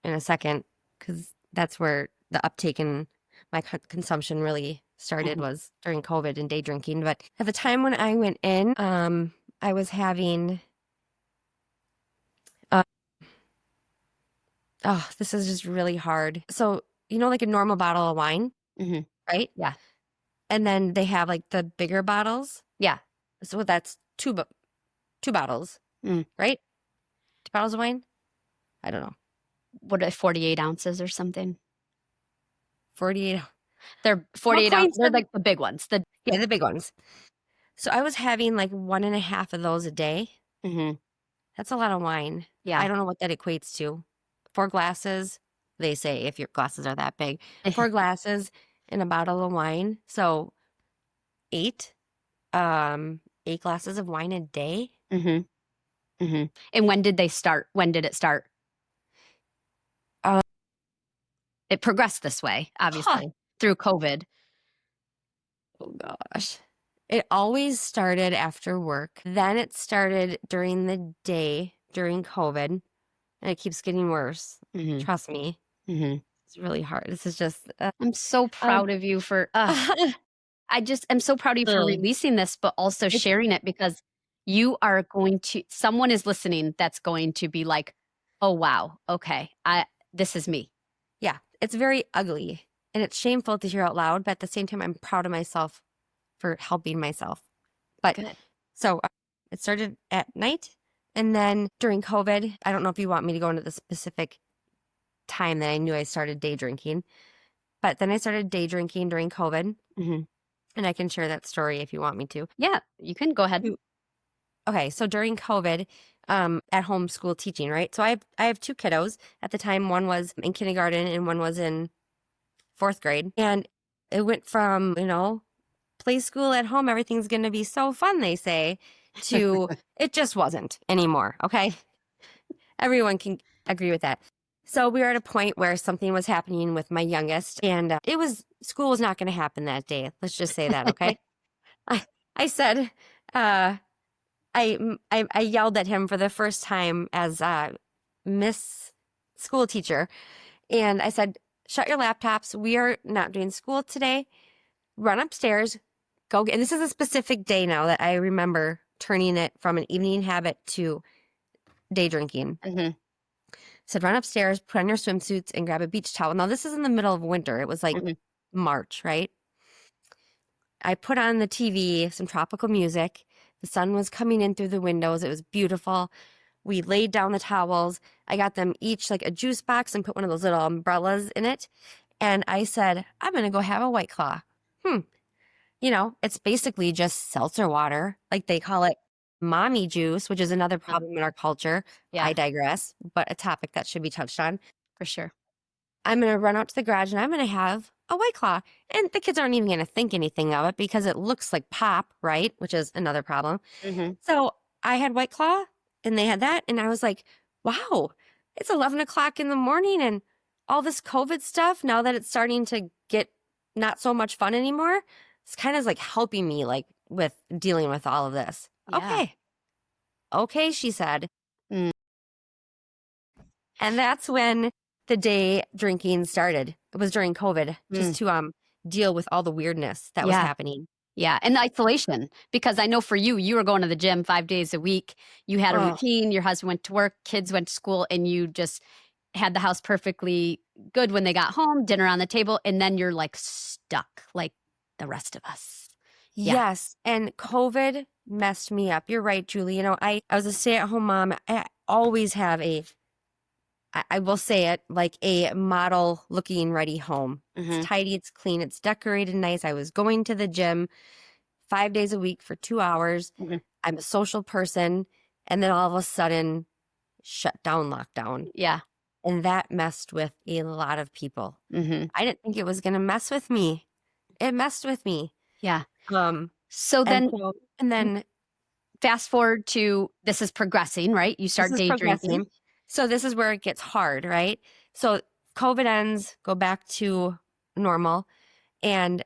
in a second, because that's where the uptake in my consumption really started was during COVID and day drinking. But at the time when I went in, I was having, this is just really hard. So, like a normal bottle of wine, Mm-hmm. right? Yeah. And then they have like the bigger bottles. Yeah. So that's two bottles, right? 2 bottles of wine? I don't know. What are 48 ounces or something? 48. They're 48 ounces. They're like the big ones. Yeah, the big ones. So I was having like 1.5 of those a day. Mm-hmm. That's a lot of wine. Yeah. I don't know what that equates to. 4 glasses, they say, if your glasses are that big. 4 glasses and a bottle of wine. So 8 glasses of wine a day. Mm-hmm. Mm-hmm. And when did they start? When did it start? It progressed this way, obviously, through COVID. Oh gosh. It always started after work. Then it started during the day during COVID. And it keeps getting worse. Mm-hmm. Trust me. Mm-hmm. It's really hard. This is just. I'm so proud of you for. I'm so proud of you for releasing this, but also sharing it because you are going to. Someone is listening that's going to be like, "Oh wow, okay, this is me." Yeah, it's very ugly and it's shameful to hear out loud, but at the same time, I'm proud of myself for helping myself. But Good. So it started at night, and then during COVID, I don't know if you want me to go into the specific time that I knew I started day drinking, but then I started day drinking during COVID, and I can share that story if you want me to. Yeah, you can go ahead. Okay, so during COVID, at home school teaching, right? So I have 2 kiddos at the time. One was in kindergarten and one was in 4th grade, and it went from play school at home, everything's going to be so fun, they say, to it just wasn't anymore. Okay, everyone can agree with that. So we were at a point where something was happening with my youngest, and school was not going to happen that day. Let's just say that, okay? I said, I yelled at him for the first time as Miss School Teacher. And I said, shut your laptops. We are not doing school today. Run upstairs. Go get, and this is a specific day now that I remember turning it from an evening habit to day drinking. Mm-hmm. Said, run upstairs, put on your swimsuits, and grab a beach towel. Now, this is in the middle of winter. It was like March, right? I put on the TV, some tropical music. The sun was coming in through the windows. It was beautiful. We laid down the towels. I got them each like a juice box and put one of those little umbrellas in it. And I said, I'm going to go have a White Claw. You know, it's basically just seltzer water. Like they call it mommy juice, which is another problem in our culture. Yeah. I digress, but a topic that should be touched on. For sure. I'm going to run out to the garage and I'm going to have a White Claw. And the kids aren't even going to think anything of it because it looks like pop, right? Which is another problem. Mm-hmm. So I had White Claw and they had that. And I was like, wow, it's 11 o'clock in the morning and all this COVID stuff, now that it's starting to get not so much fun anymore, it's kind of like helping me like with dealing with all of this. Yeah. Okay, she said. Mm. And that's when the day drinking started. It was during COVID, just to deal with all the weirdness that was happening. Yeah, and the isolation, because I know for you, you were going to the gym 5 days a week. You had a routine. Your husband went to work, kids went to school, and you just had the house perfectly good when they got home, dinner on the table, and then you're like stuck like the rest of us. Yeah. Yes, and COVID messed me up. You're right, Julie. You know, I was a stay-at-home mom. I always have I will say it, like a model looking ready home. Mm-hmm. It's tidy, it's clean, it's decorated nice. I was going to the gym 5 days a week for 2 hours. Mm-hmm. I'm a social person. And then all of a sudden, shut down, lockdown. Yeah. And that messed with a lot of people. Mm-hmm. I didn't think it was going to mess with me. It messed with me. Yeah. So then fast forward to this is progressing, right? You start day drinking. So this is where it gets hard, right? So COVID ends, go back to normal. And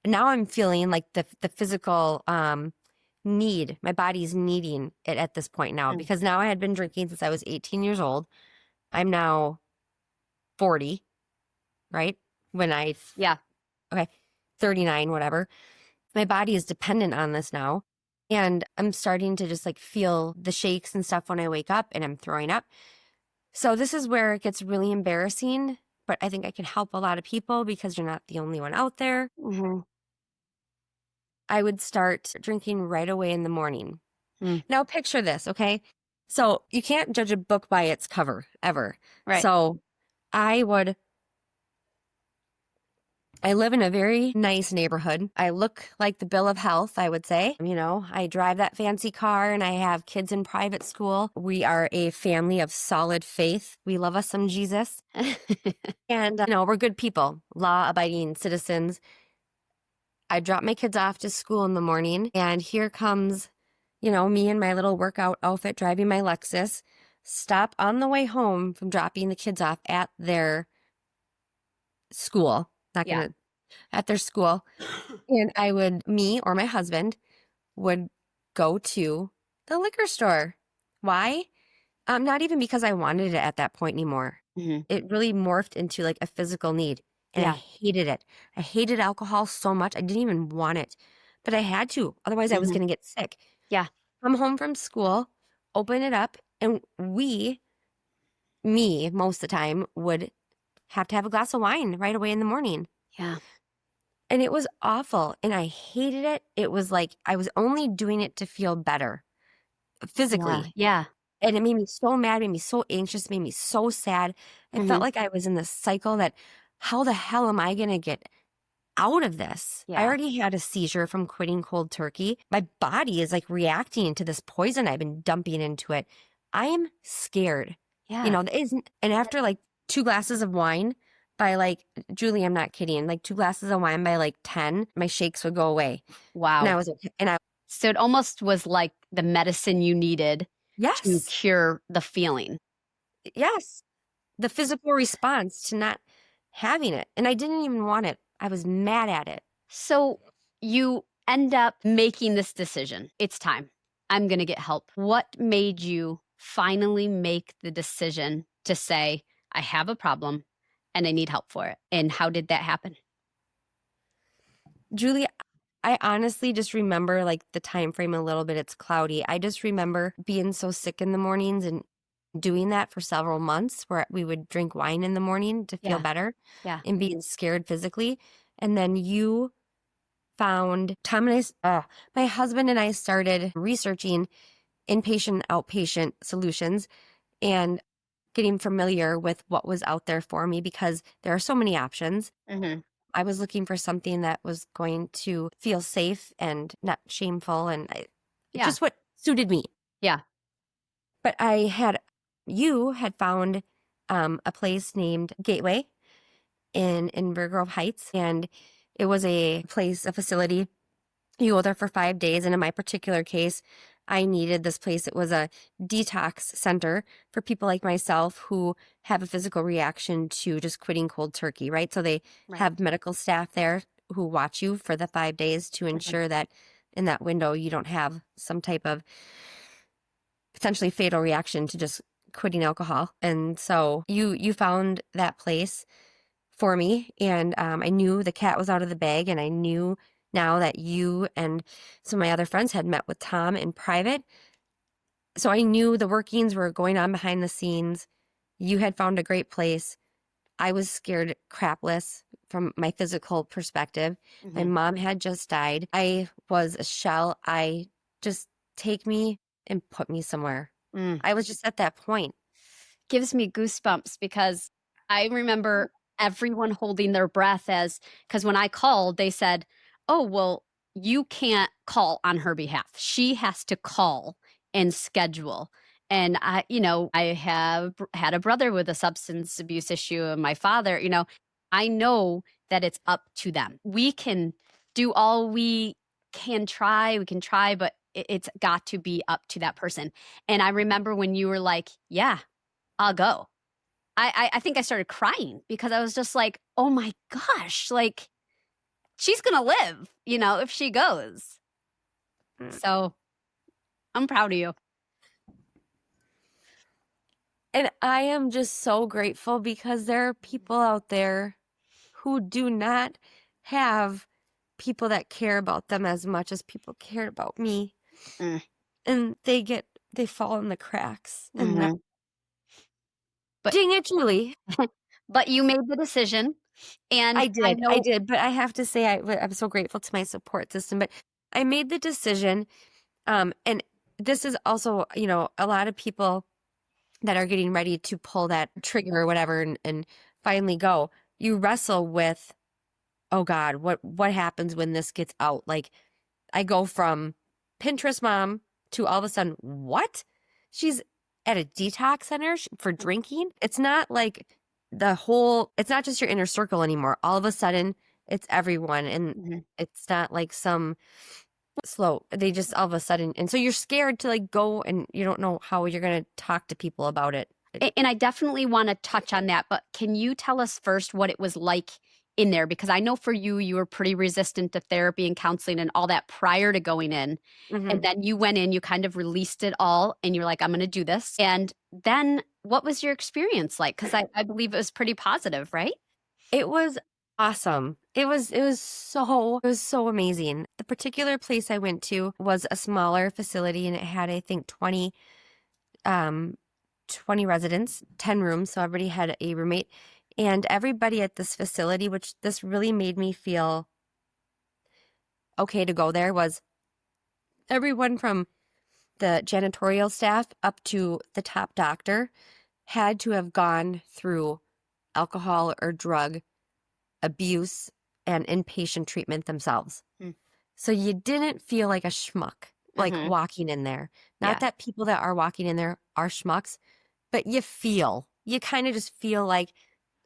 now I'm feeling like the physical need, my body's needing it at this point now, because now I had been drinking since I was 18 years old. I'm now 40, right? Okay, 39, whatever. My body is dependent on this now. And I'm starting to just like feel the shakes and stuff when I wake up and I'm throwing up. So this is where it gets really embarrassing, but I think I can help a lot of people because you're not the only one out there. Mm-hmm. I would start drinking right away in the morning. Now picture this, okay? So you can't judge a book by its cover ever. Right. So I live in a very nice neighborhood. I look like the bill of health, I would say. You know, I drive that fancy car and I have kids in private school. We are a family of solid faith. We love us some Jesus. And, you know, we're good people, law-abiding citizens. I drop my kids off to school in the morning and here comes, you know, me in my little workout outfit driving my Lexus. Stop on the way home from dropping the kids off at their school. At their school. And me or my husband would go to the liquor store. Why? Not even because I wanted it at that point anymore. Mm-hmm. It really morphed into like a physical need. And I hated it. I hated alcohol so much. I didn't even want it, but I had to. Otherwise I was going to get sick. Yeah. Come home from school, open it up. And me, most of the time would have to have a glass of wine right away in the morning. Yeah. And it was awful. And I hated it. It was like I was only doing it to feel better physically. Yeah. And it made me so mad, made me so anxious, made me so sad. I felt like I was in this cycle that how the hell am I going to get out of this? Yeah. I already had a seizure from quitting cold turkey. My body is like reacting to this poison I've been dumping into it. I am scared. Yeah. You know, and after like 2 glasses of wine by like, Julie, I'm not kidding, like 2 glasses of wine by like 10, my shakes would go away. Wow. And so it almost was like the medicine you needed to cure the feeling. Yes. The physical response to not having it. And I didn't even want it. I was mad at it. So you end up making this decision. It's time. I'm going to get help. What made you finally make the decision to say, I have a problem and I need help for it? And how did that happen? Julie, I honestly just remember like the time frame a little bit. It's cloudy. I just remember being so sick in the mornings and doing that for several months where we would drink wine in the morning to feel Yeah. better Yeah. and being scared physically. And then you found Tom and my husband and I started researching inpatient, outpatient solutions and getting familiar with what was out there for me because there are so many options. Mm-hmm. I was looking for something that was going to feel safe and not shameful and Yeah. just what suited me. Yeah. But you had found a place named Gateway in Inver Grove Heights, and it was a facility. You go there for 5 days, and in my particular case, I needed this place. It was a detox center for people like myself who have a physical reaction to just quitting cold turkey, right? So they have medical staff there who watch you for the 5 days to ensure that in that window you don't have some type of potentially fatal reaction to just quitting alcohol. And so you found that place for me, and I knew the cat was out of the bag, and I knew now that you and some of my other friends had met with Tom in private. So I knew the workings were going on behind the scenes. You had found a great place. I was scared crapless from my physical perspective. Mm-hmm. My mom had just died. I was a shell. I just take me and put me somewhere. I was just at that point. Gives me goosebumps because I remember everyone holding their breath because when I called, they said, oh, well, you can't call on her behalf. She has to call and schedule. And I have had a brother with a substance abuse issue and my father, I know that it's up to them. We can do all we can try, but it's got to be up to that person. And I remember when you were like, yeah, I'll go. I think I started crying because I was just like, oh my gosh, like she's going to live, if she goes. So I'm proud of you. And I am just so grateful because there are people out there who do not have people that care about them as much as people cared about me. And they fall in the cracks. And dang it, Julie. But you made the decision. And I did. But I have to say, I'm so grateful to my support system. But I made the decision. And this is also, a lot of people that are getting ready to pull that trigger or whatever and finally go. You wrestle with, oh God, what happens when this gets out? Like, I go from Pinterest mom to all of a sudden, what? She's at a detox center for drinking? It's not like it's not just your inner circle anymore. All of a sudden, it's everyone. And it's not like some slow. They just all of a sudden. And so you're scared to like go and you don't know how you're going to talk to people about it. And I definitely want to touch on that. But can you tell us first what it was like in there? Because I know for you were pretty resistant to therapy and counseling and all that prior to going in. And then you went in, you kind of released it all and you're like, I'm going to do this. And then what was your experience like? Because I believe it was pretty positive, right? It was awesome. It was so amazing. The particular place I went to was a smaller facility and it had, I think, 20 residents, 10 rooms. So everybody had a roommate. And everybody at this facility, which this really made me feel okay to go there, was everyone from the janitorial staff up to the top doctor had to have gone through alcohol or drug abuse and inpatient treatment themselves. So you didn't feel like a schmuck, like walking in there. Not that people that are walking in there are schmucks, but you kind of just feel like,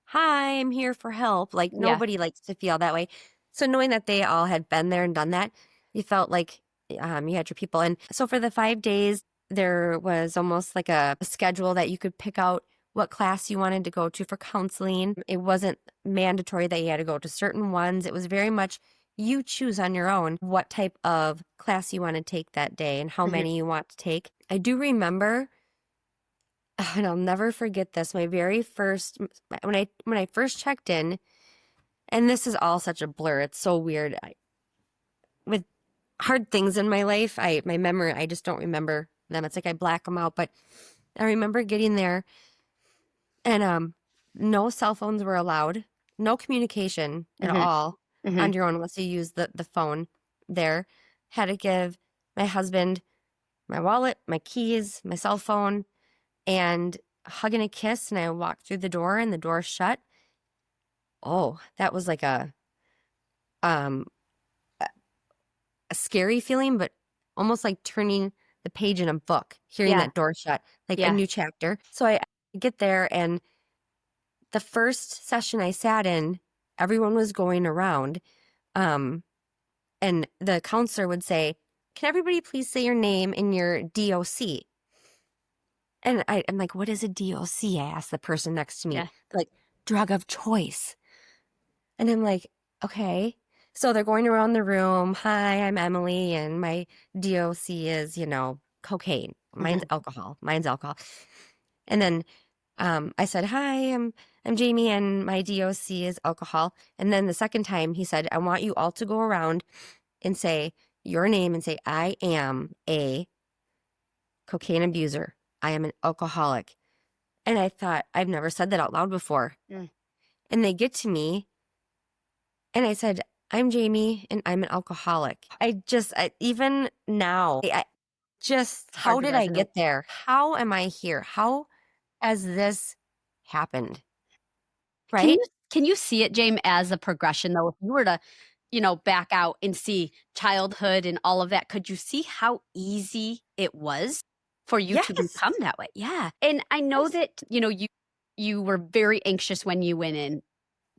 hi, I'm here for help. Like nobody likes to feel that way. So knowing that they all had been there and done that, you felt like you had your people. And so for the 5 days, there was almost like a schedule that you could pick out what class you wanted to go to for counseling. It wasn't mandatory that you had to go to certain ones. It was very much You choose on your own what type of class you want to take that day and how Mhm. many you want to take. I do remember, and I'll never forget this, my very first, when I first checked in, and this is all such a blur. It's so weird. With hard things in my life, my memory, I just don't remember them. It's like I black them out. But I remember getting there, and no cell phones were allowed, no communication at Mhm. all Mhm. on your own unless you use the phone there. Had to give my husband my wallet, my keys, my cell phone, and a hug and a kiss. And I walked through the door and the door shut. Oh, that was like um a scary feeling, but almost like turning the page in a book, hearing Yeah. that door shut, like a Yeah. new chapter. So I get there, and the first session I sat in, everyone was going around. And the counselor would say, "Can everybody please say your name and your DOC?" And I'm like, "What is a DOC?" I asked the person next to me. Yeah. They're like, "Drug of choice." And I'm like, "Okay." So they're going around the room. "Hi, I'm Emily, and my DOC is, cocaine. Mine's Mhm. alcohol. Mine's alcohol." And then I said, "Hi, I'm Jamie, and my DOC is alcohol." And then the second time he said, "I want you all to go around and say your name and say, 'I am a cocaine abuser. I am an alcoholic.'" And I thought, I've never said that out loud before. Mm. And they get to me, and I said, "I'm Jamie, and I'm an alcoholic." Even now, It's hard how to did I resonate. get there? How am I here? How has this happened? Can Right? you can you see it, James, as a progression though? If you were to, back out and see childhood and all of that, could you see how easy it was for you to Yes. become that way? Yeah. And I know Yes. that, you were very anxious when you went in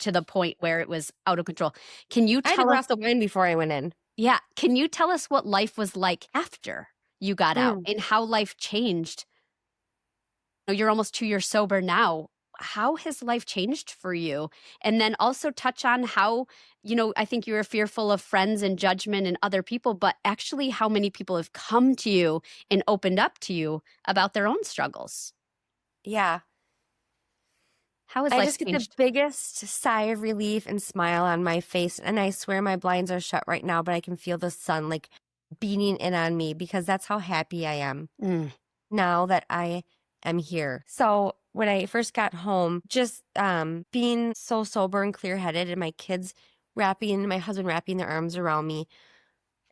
to the point where it was out of control. Can you I had a tell us glass of wine before I went in. Yeah, can you tell us what life was like after you got out Mm. and how life changed? You're almost 2 years sober now. How has life changed for you? And then also touch on how, I think you were fearful of friends and judgment and other people, but actually how many people have come to you and opened up to you about their own struggles. Yeah. How has I life just get the changed? biggest sigh of relief and smile on my face. And I swear my blinds are shut right now, but I can feel the sun like beating in on me because that's how happy I am Mm. now that I am here. So when I first got home, just being so sober and clear headed, and my husband wrapping their arms around me,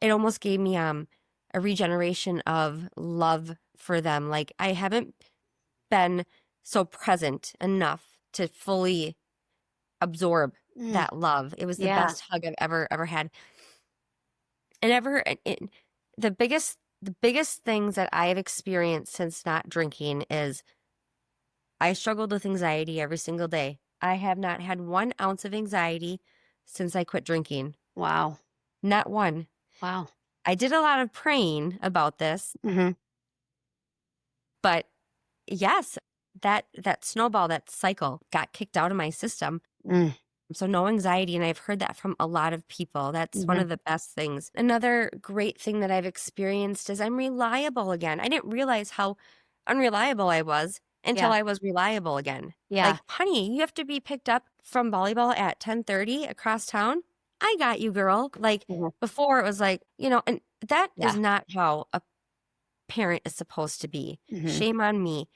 it almost gave me a regeneration of love for them. Like I haven't been so present enough to fully absorb Mm. that love. It was the Yeah. best hug I've ever had. And the biggest things that I have experienced since not drinking is I struggled with anxiety every single day. I have not had 1 ounce of anxiety since I quit drinking. Wow. Not one. Wow. I did a lot of praying about this, Hmm. but yes, that snowball, that cycle got kicked out of my system. Mm. So no anxiety. And I've heard that from a lot of people. That's one Hmm. of the best things. Another great thing that I've experienced is I'm reliable again. I didn't realize how unreliable I was until Yeah. I was reliable again. Yeah. Like, honey, you have to be picked up from volleyball at 10:30 across town. I got you, girl. Like Mhm. before it was like, and that is Yeah. not how a parent is supposed to be. Hmm. Shame on me.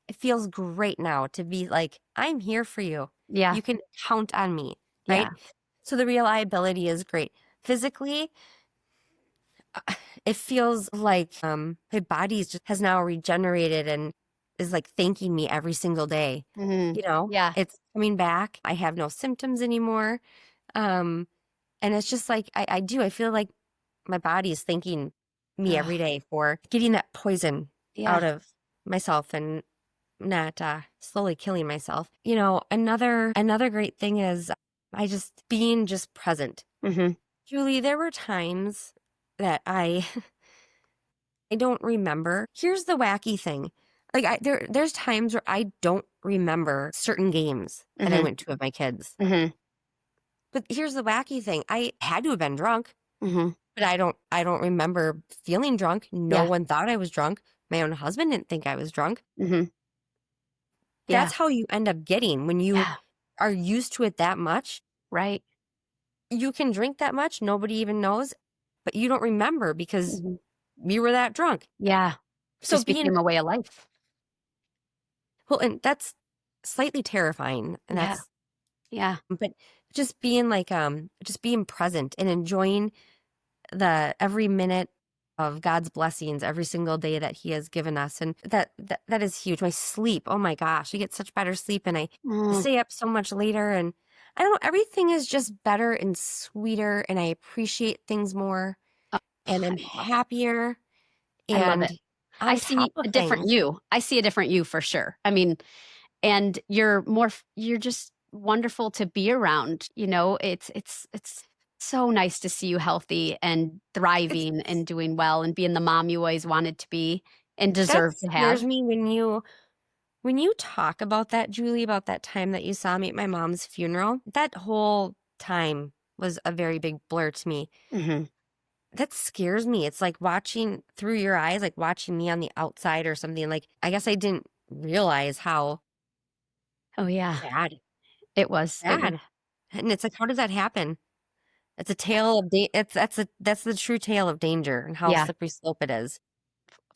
It feels great now to be like, I'm here for you. Yeah. You can count on me, Yeah. right? So the reliability is great. Physically, it feels like my body has now regenerated and is like thanking me every single day. Hmm. Yeah. It's coming back. I have no symptoms anymore. Um, and it's just like I feel like my body is thanking me Ugh. every day for getting that poison Yeah. out of myself and not slowly killing myself. Another great thing is I just being just present. Hmm. Julie, there were times that I I don't remember. Here's the wacky thing. Like there's times where I don't remember certain games that I Hmm. went to with my kids. Hmm. But here's the wacky thing. I had to have been drunk, Mm-hmm. but I don't remember feeling drunk. No Yeah. one thought I was drunk. My own husband didn't think I was drunk. Mm-hmm. Yeah. That's how you end up getting when you Yeah. are used to it that much. Right. You can drink that much, nobody even knows, but you don't remember because Mm-hmm. we were that drunk. Yeah. So Just became a way of life. well, and that's slightly terrifying. And Yeah. Yeah. but just being just being present and enjoying the every minute of God's blessings every single day that he has given us. And that is huge. My sleep, oh my gosh, I get such better sleep and I Mm. stay up so much later. And I don't know, everything is just better and sweeter and I appreciate things more Oh, and I I'm love it. happier I love it. and I on top see of a different things. you. I see a different you for sure. I mean, and you're just wonderful to be around. It's so nice to see you healthy and It's thriving and doing well and being the mom you always wanted to be and that deserve to scares have. me when you talk about that, Julie, about that time that you saw me at my mom's funeral. That whole time was a very big blur to me. Hmm. That scares me. It's like watching through your eyes, like watching me on the outside or something. Like, I guess I didn't realize how Oh yeah, bad, it was. It was. bad. And it's like, how does that happen? It's a tale of that's the true tale of danger and how Yeah, slippery slope it is.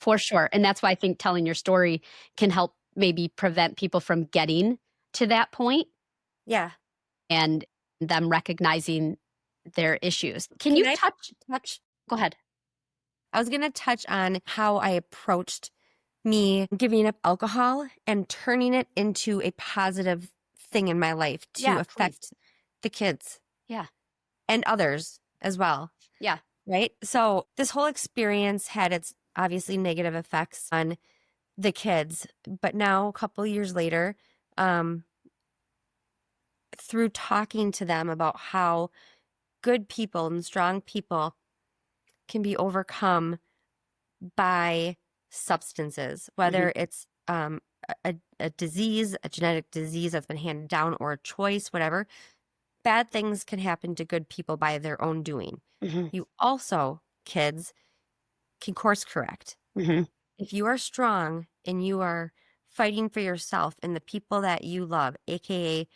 for sure. And that's why I think telling your story can help maybe prevent people from getting to that point Yeah. and them recognizing their issues. Can Can you I touch? touch? Go ahead. I was gonna touch on how I approached me giving up alcohol and turning it into a positive thing in my life to Yeah, please. affect the kids Yeah. and others as well. Yeah. Right. So this whole experience had its obviously negative effects on the kids, but now a couple years later, um, through talking to them about how good people and strong people can be overcome by substances, Hmm. whether it's a disease, a genetic disease that's been handed down, or a choice, whatever. Bad things can happen to good people by their own doing. Hmm. You also, kids, can course correct. Hmm. If you are strong and you are fighting for yourself and the people that you love, aka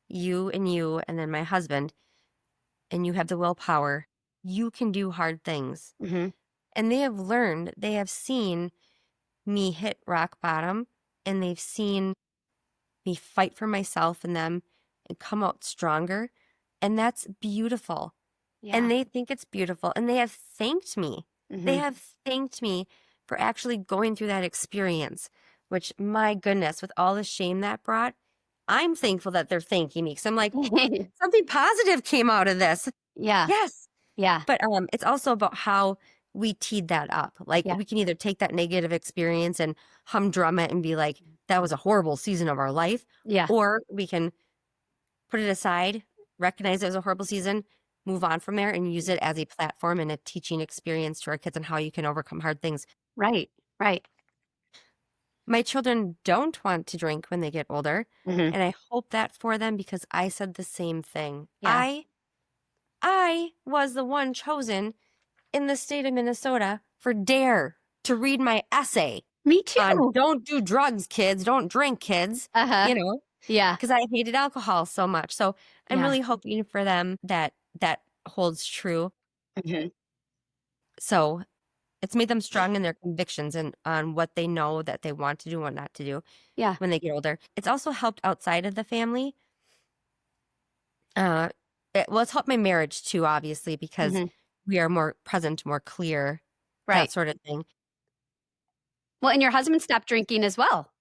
you, and then my husband, and you have the willpower, you can do hard things. Hmm. And they have seen me hit rock bottom and they've seen me fight for myself and them and come out stronger. And that's beautiful. Yeah. And they think it's beautiful. And they have thanked me. They Hmm. have thanked me for actually going through that experience, which, my goodness, with all the shame that brought, I'm thankful that they're thanking me because I'm like, something positive came out of this. Yeah. Yes. Yeah. But it's also about how we teed that up. Like Yeah. we can either take that negative experience and humdrum it and be like, that was a horrible season of our life, Yeah. or we can put it aside, recognize it was a horrible season, move on from there and use it as a platform and a teaching experience to our kids on how you can overcome hard things. Right. Right. My children don't want to drink when they get older, Hmm. and I hope that for them because I said the same thing. Yeah. I was the one chosen in the state of Minnesota for DARE to read my essay Me on too. don't do drugs, kids, don't drink, kids, Uh-huh. you know, Yeah. because I hated alcohol so much. So I'm Yeah. really hoping for them that that holds true. Hmm. So it's made them strong in their convictions and on what they know that they want to do and what not to do Yeah. when they get older. It's also helped outside of the family. Uh, it's helped my marriage too, obviously, because Hmm. we are more present, more clear, that Right. sort of thing. Well, and your husband stopped drinking as well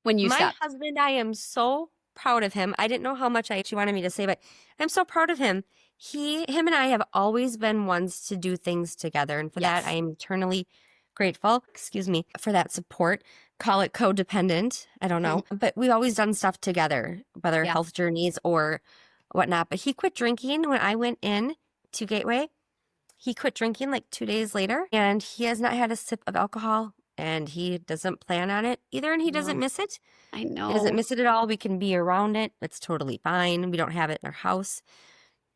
when you My stopped. husband, I am so proud of him. I didn't know how much she wanted me to say, but I'm so proud of him. Him and I have always been ones to do things together. And for that, I Yes. am eternally grateful, excuse me, for that support. Call it codependent. I don't Mhm. know. But we've always done stuff together, whether Yeah. health journeys or whatnot. But he quit drinking when I went in to Gateway. He quit drinking like 2 days later, and he has not had a sip of alcohol, and he doesn't plan on it either, and he doesn't No, miss it. I He doesn't know. miss it at all. We can be around it. It's totally fine. We don't have it in our house.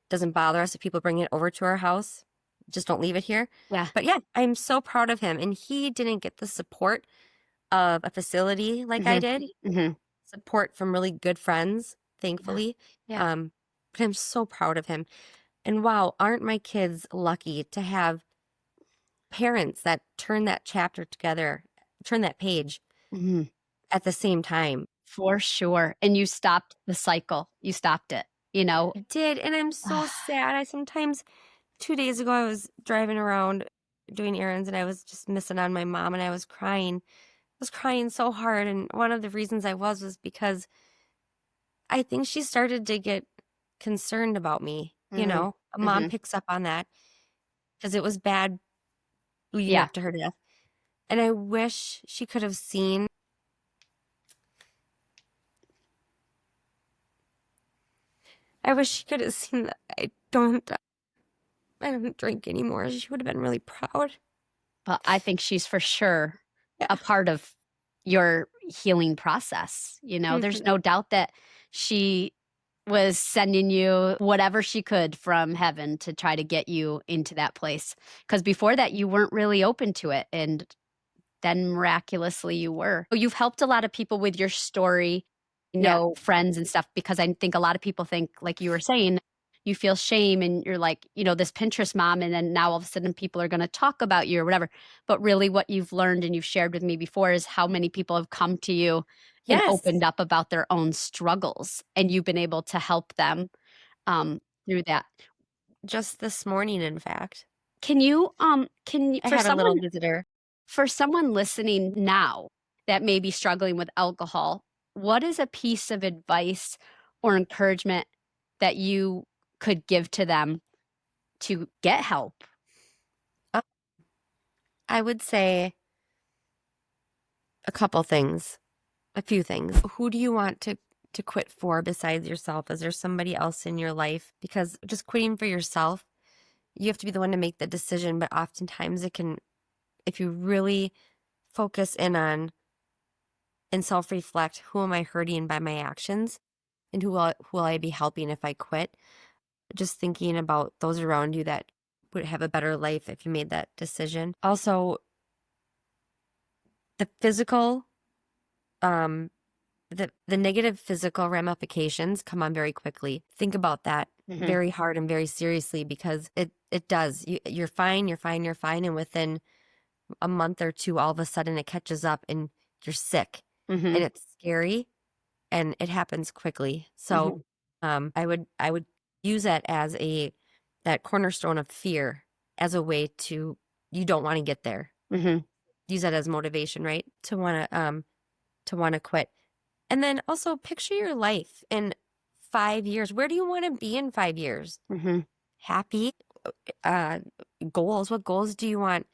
doesn't bother us if people bring it over to our house. Just don't leave it here. Yeah. But yeah, I'm so proud of him. And he didn't get the support of a facility like I did, support from really good friends, thankfully. Yeah. But I'm so proud of him. And wow, aren't my kids lucky to have parents that turn that chapter together, turn that page at the same time. For sure. And you stopped the cycle. You stopped it, you know? I did. And I'm so sad. I sometimes, 2 days ago, I was driving around doing errands and I was just missing on my mom and I was crying. I was crying so hard. And one of the reasons I was because I think she started to get concerned about me. You know, a mom picks up on that because it was bad leading up to her death. And I wish she could have seen. I wish she could have seen that I don't drink anymore. She would have been really proud. But I think she's for sure a part of your healing process. You know, there's no doubt that she was sending you whatever she could from heaven to try to get you into that place. Because before that, you weren't really open to it. And then miraculously you were. You've helped a lot of people with your story, friends and stuff, because I think a lot of people think, like you were saying, you feel shame and you're like, this Pinterest mom. And then now all of a sudden people are going to talk about you or whatever. But really what you've learned and you've shared with me before is how many people have come to you and opened up about their own struggles. And you've been able to help them through that. Just this morning, in fact. Can you, I had a little visitor. For someone listening now that may be struggling with alcohol, what is a piece of advice or encouragement that you could give to them to get help? I would say a few things. Who do you want to quit for besides yourself? Is there somebody else in your life? Because just quitting for yourself, you have to be the one to make the decision, but oftentimes it can, if you really focus in on and self-reflect, who am I hurting by my actions? And who will I be helping if I quit? Just thinking about those around you that would have a better life if you made that decision. Also, the physical, the negative physical ramifications come on very quickly. Think about that very hard and very seriously, because it does. You're fine, and within a month or two, all of a sudden it catches up and you're sick, and it's scary, and it happens quickly. So, I would use that as that cornerstone of fear as a way to, you don't want to get there. Use that as motivation, right? To want to quit. And then also picture your life in 5 years. Where do you want to be in 5 years? Happy? Goals. What goals do you want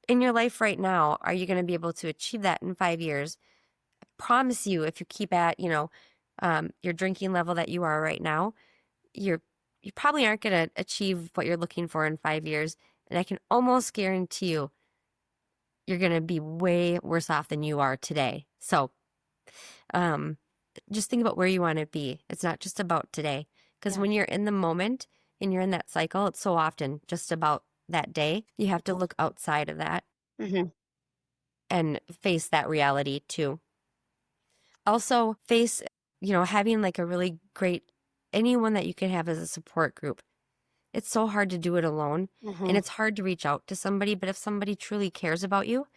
in your life right now? Are you going to be able to achieve that in 5 years? I promise you, if you keep at, your drinking level that you are right now, you probably aren't going to achieve what you're looking for in 5 years. And I can almost guarantee you, you're going to be way worse off than you are today. So, just think about where you want to be. It's not just about today. Because when you're in the moment and you're in that cycle, it's so often just about that day. You have to look outside of that and face that reality too. Also face, having like a really great, anyone that you can have as a support group. It's so hard to do it alone, and it's hard to reach out to somebody. But if somebody truly cares about you,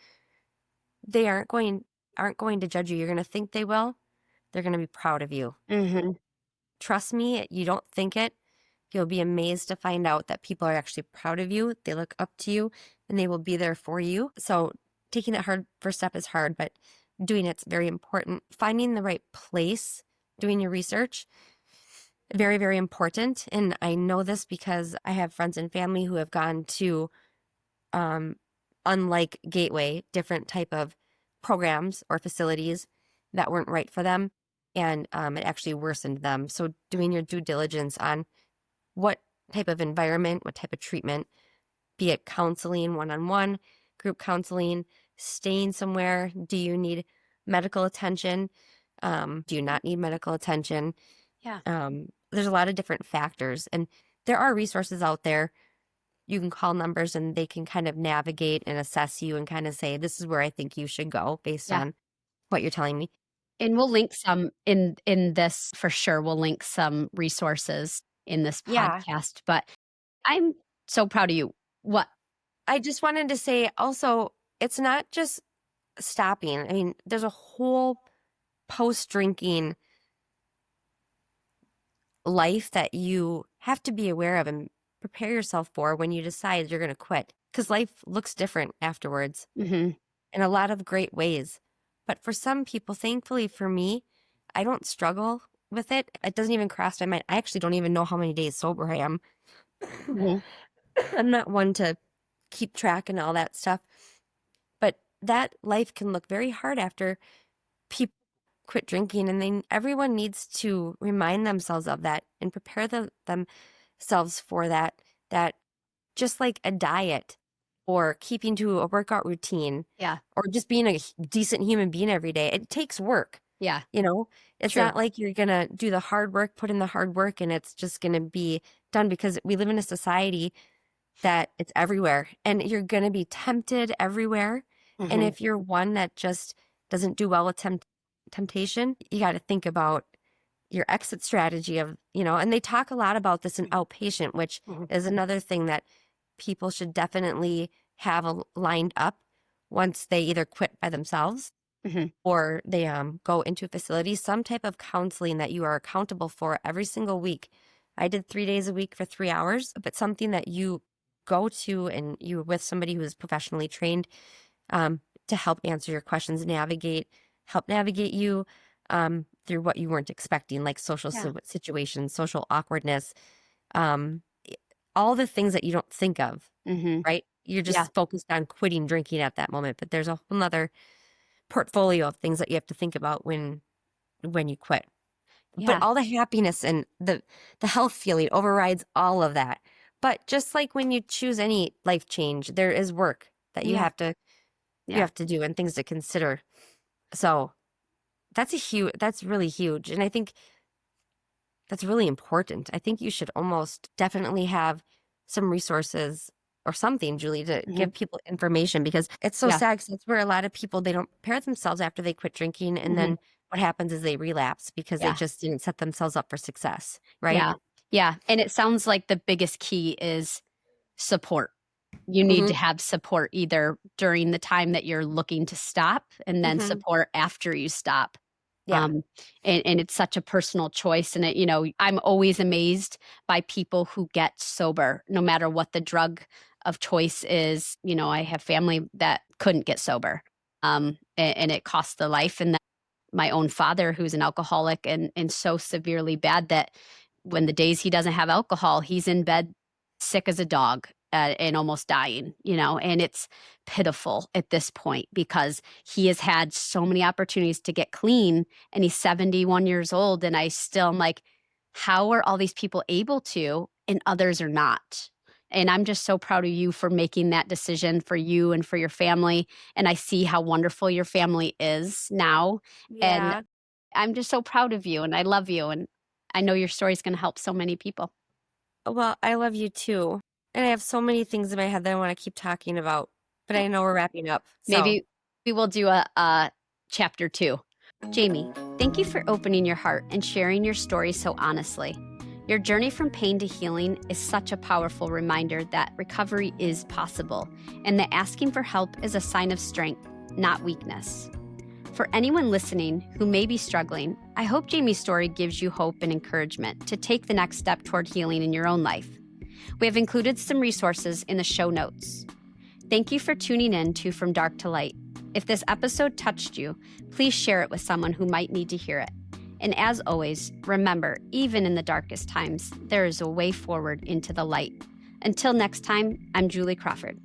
they aren't going to judge you. You're going to think they will. They're going to be proud of you. Trust me, you don't think it. You'll be amazed to find out that people are actually proud of you. They look up to you, and they will be there for you. So taking that first step is hard, but doing it's very important. Finding the right place, doing your research, very, very important. And I know this because I have friends and family who have gone to, unlike Gateway, different type of programs or facilities that weren't right for them. And it actually worsened them. So doing your due diligence on what type of environment, what type of treatment, be it counseling, one-on-one, group counseling, staying somewhere. Do you need medical attention? Do you not need medical attention? there's a lot of different factors, and there are resources out there. You can call numbers and they can kind of navigate and assess you and kind of say, this is where I think you should go based Yeah. on what you're telling me. And we'll link some in this for sure. We'll link some resources in this Yeah. podcast. But I'm so proud of you. What? I just wanted to say also, it's not just stopping. I mean, there's a whole post-drinking life that you have to be aware of and prepare yourself for when you decide you're going to quit. Because life looks different afterwards Mm-hmm. in a lot of great ways. But for some people, thankfully for me, I don't struggle with it. It doesn't even cross my mind. I actually don't even know how many days sober I am. Mm-hmm. I'm not one to keep track and all that stuff. But that life can look very hard after people quit drinking, and then everyone needs to remind themselves of that and prepare themselves for that. That just like a diet or keeping to a workout routine, Yeah. or just being a decent human being every day, it takes work. Yeah. It's True. not like you're gonna do the hard work, put in the hard work, and it's just gonna be done, because we live in a society that it's everywhere and you're gonna be tempted everywhere. And Mm-hmm. if you're one that just doesn't do well with temptation, you got to think about your exit strategy of, and they talk a lot about this in outpatient, which Mm-hmm. is another thing that people should definitely have lined up once they either quit by themselves Mm-hmm. or they go into a facility, some type of counseling that you are accountable for every single week. I did 3 days a week for 3 hours, but something that you go to and you're with somebody who is professionally trained to help answer your questions, help navigate you through what you weren't expecting, like social situations, social awkwardness, all the things that you don't think of, Mm-hmm. right? You're just Yeah. focused on quitting drinking at that moment, but there's a whole nother portfolio of things that you have to think about when you quit. But Yeah. all the happiness and the health feeling overrides all of that. But just like when you choose any life change, there is work that you Yeah. have to do and things to consider. So that's really huge. And I think that's really important. I think you should almost definitely have some resources or something, Julie, to Mm-hmm. give people information, because it's so Yeah. sad, because that's where a lot of people, they don't prepare themselves after they quit drinking. And Mm-hmm. then what happens is they relapse because they Yeah. just didn't set themselves up for success, right? Yeah. Yeah. And it sounds like the biggest key is support. You need Mm-hmm. to have support either during the time that you're looking to stop, and then Mm-hmm. support after you stop. Yeah. And it's such a personal choice. And I'm always amazed by people who get sober, no matter what the drug of choice is. I have family that couldn't get sober. And it cost their life. And then my own father, who's an alcoholic and so severely bad that when the days he doesn't have alcohol, he's in bed sick as a dog. And almost dying, and it's pitiful at this point because he has had so many opportunities to get clean, and he's 71 years old. And I still am like, how are all these people able to and others are not? And I'm just so proud of you for making that decision for you and for your family. And I see how wonderful your family is now. Yeah. And I'm just so proud of you, and I love you. And I know your story is going to help so many people. Well, I love you too. And I have so many things in my head that I want to keep talking about, but I know we're wrapping up. So. Maybe we will do a chapter 2. Jamie, thank you for opening your heart and sharing your story so honestly. Your journey from pain to healing is such a powerful reminder that recovery is possible, and that asking for help is a sign of strength, not weakness. For anyone listening who may be struggling, I hope Jamie's story gives you hope and encouragement to take the next step toward healing in your own life. We have included some resources in the show notes. Thank you for tuning in to From Dark to Light. If this episode touched you, please share it with someone who might need to hear it. And as always, remember, even in the darkest times, there is a way forward into the light. Until next time, I'm Julie Crawford.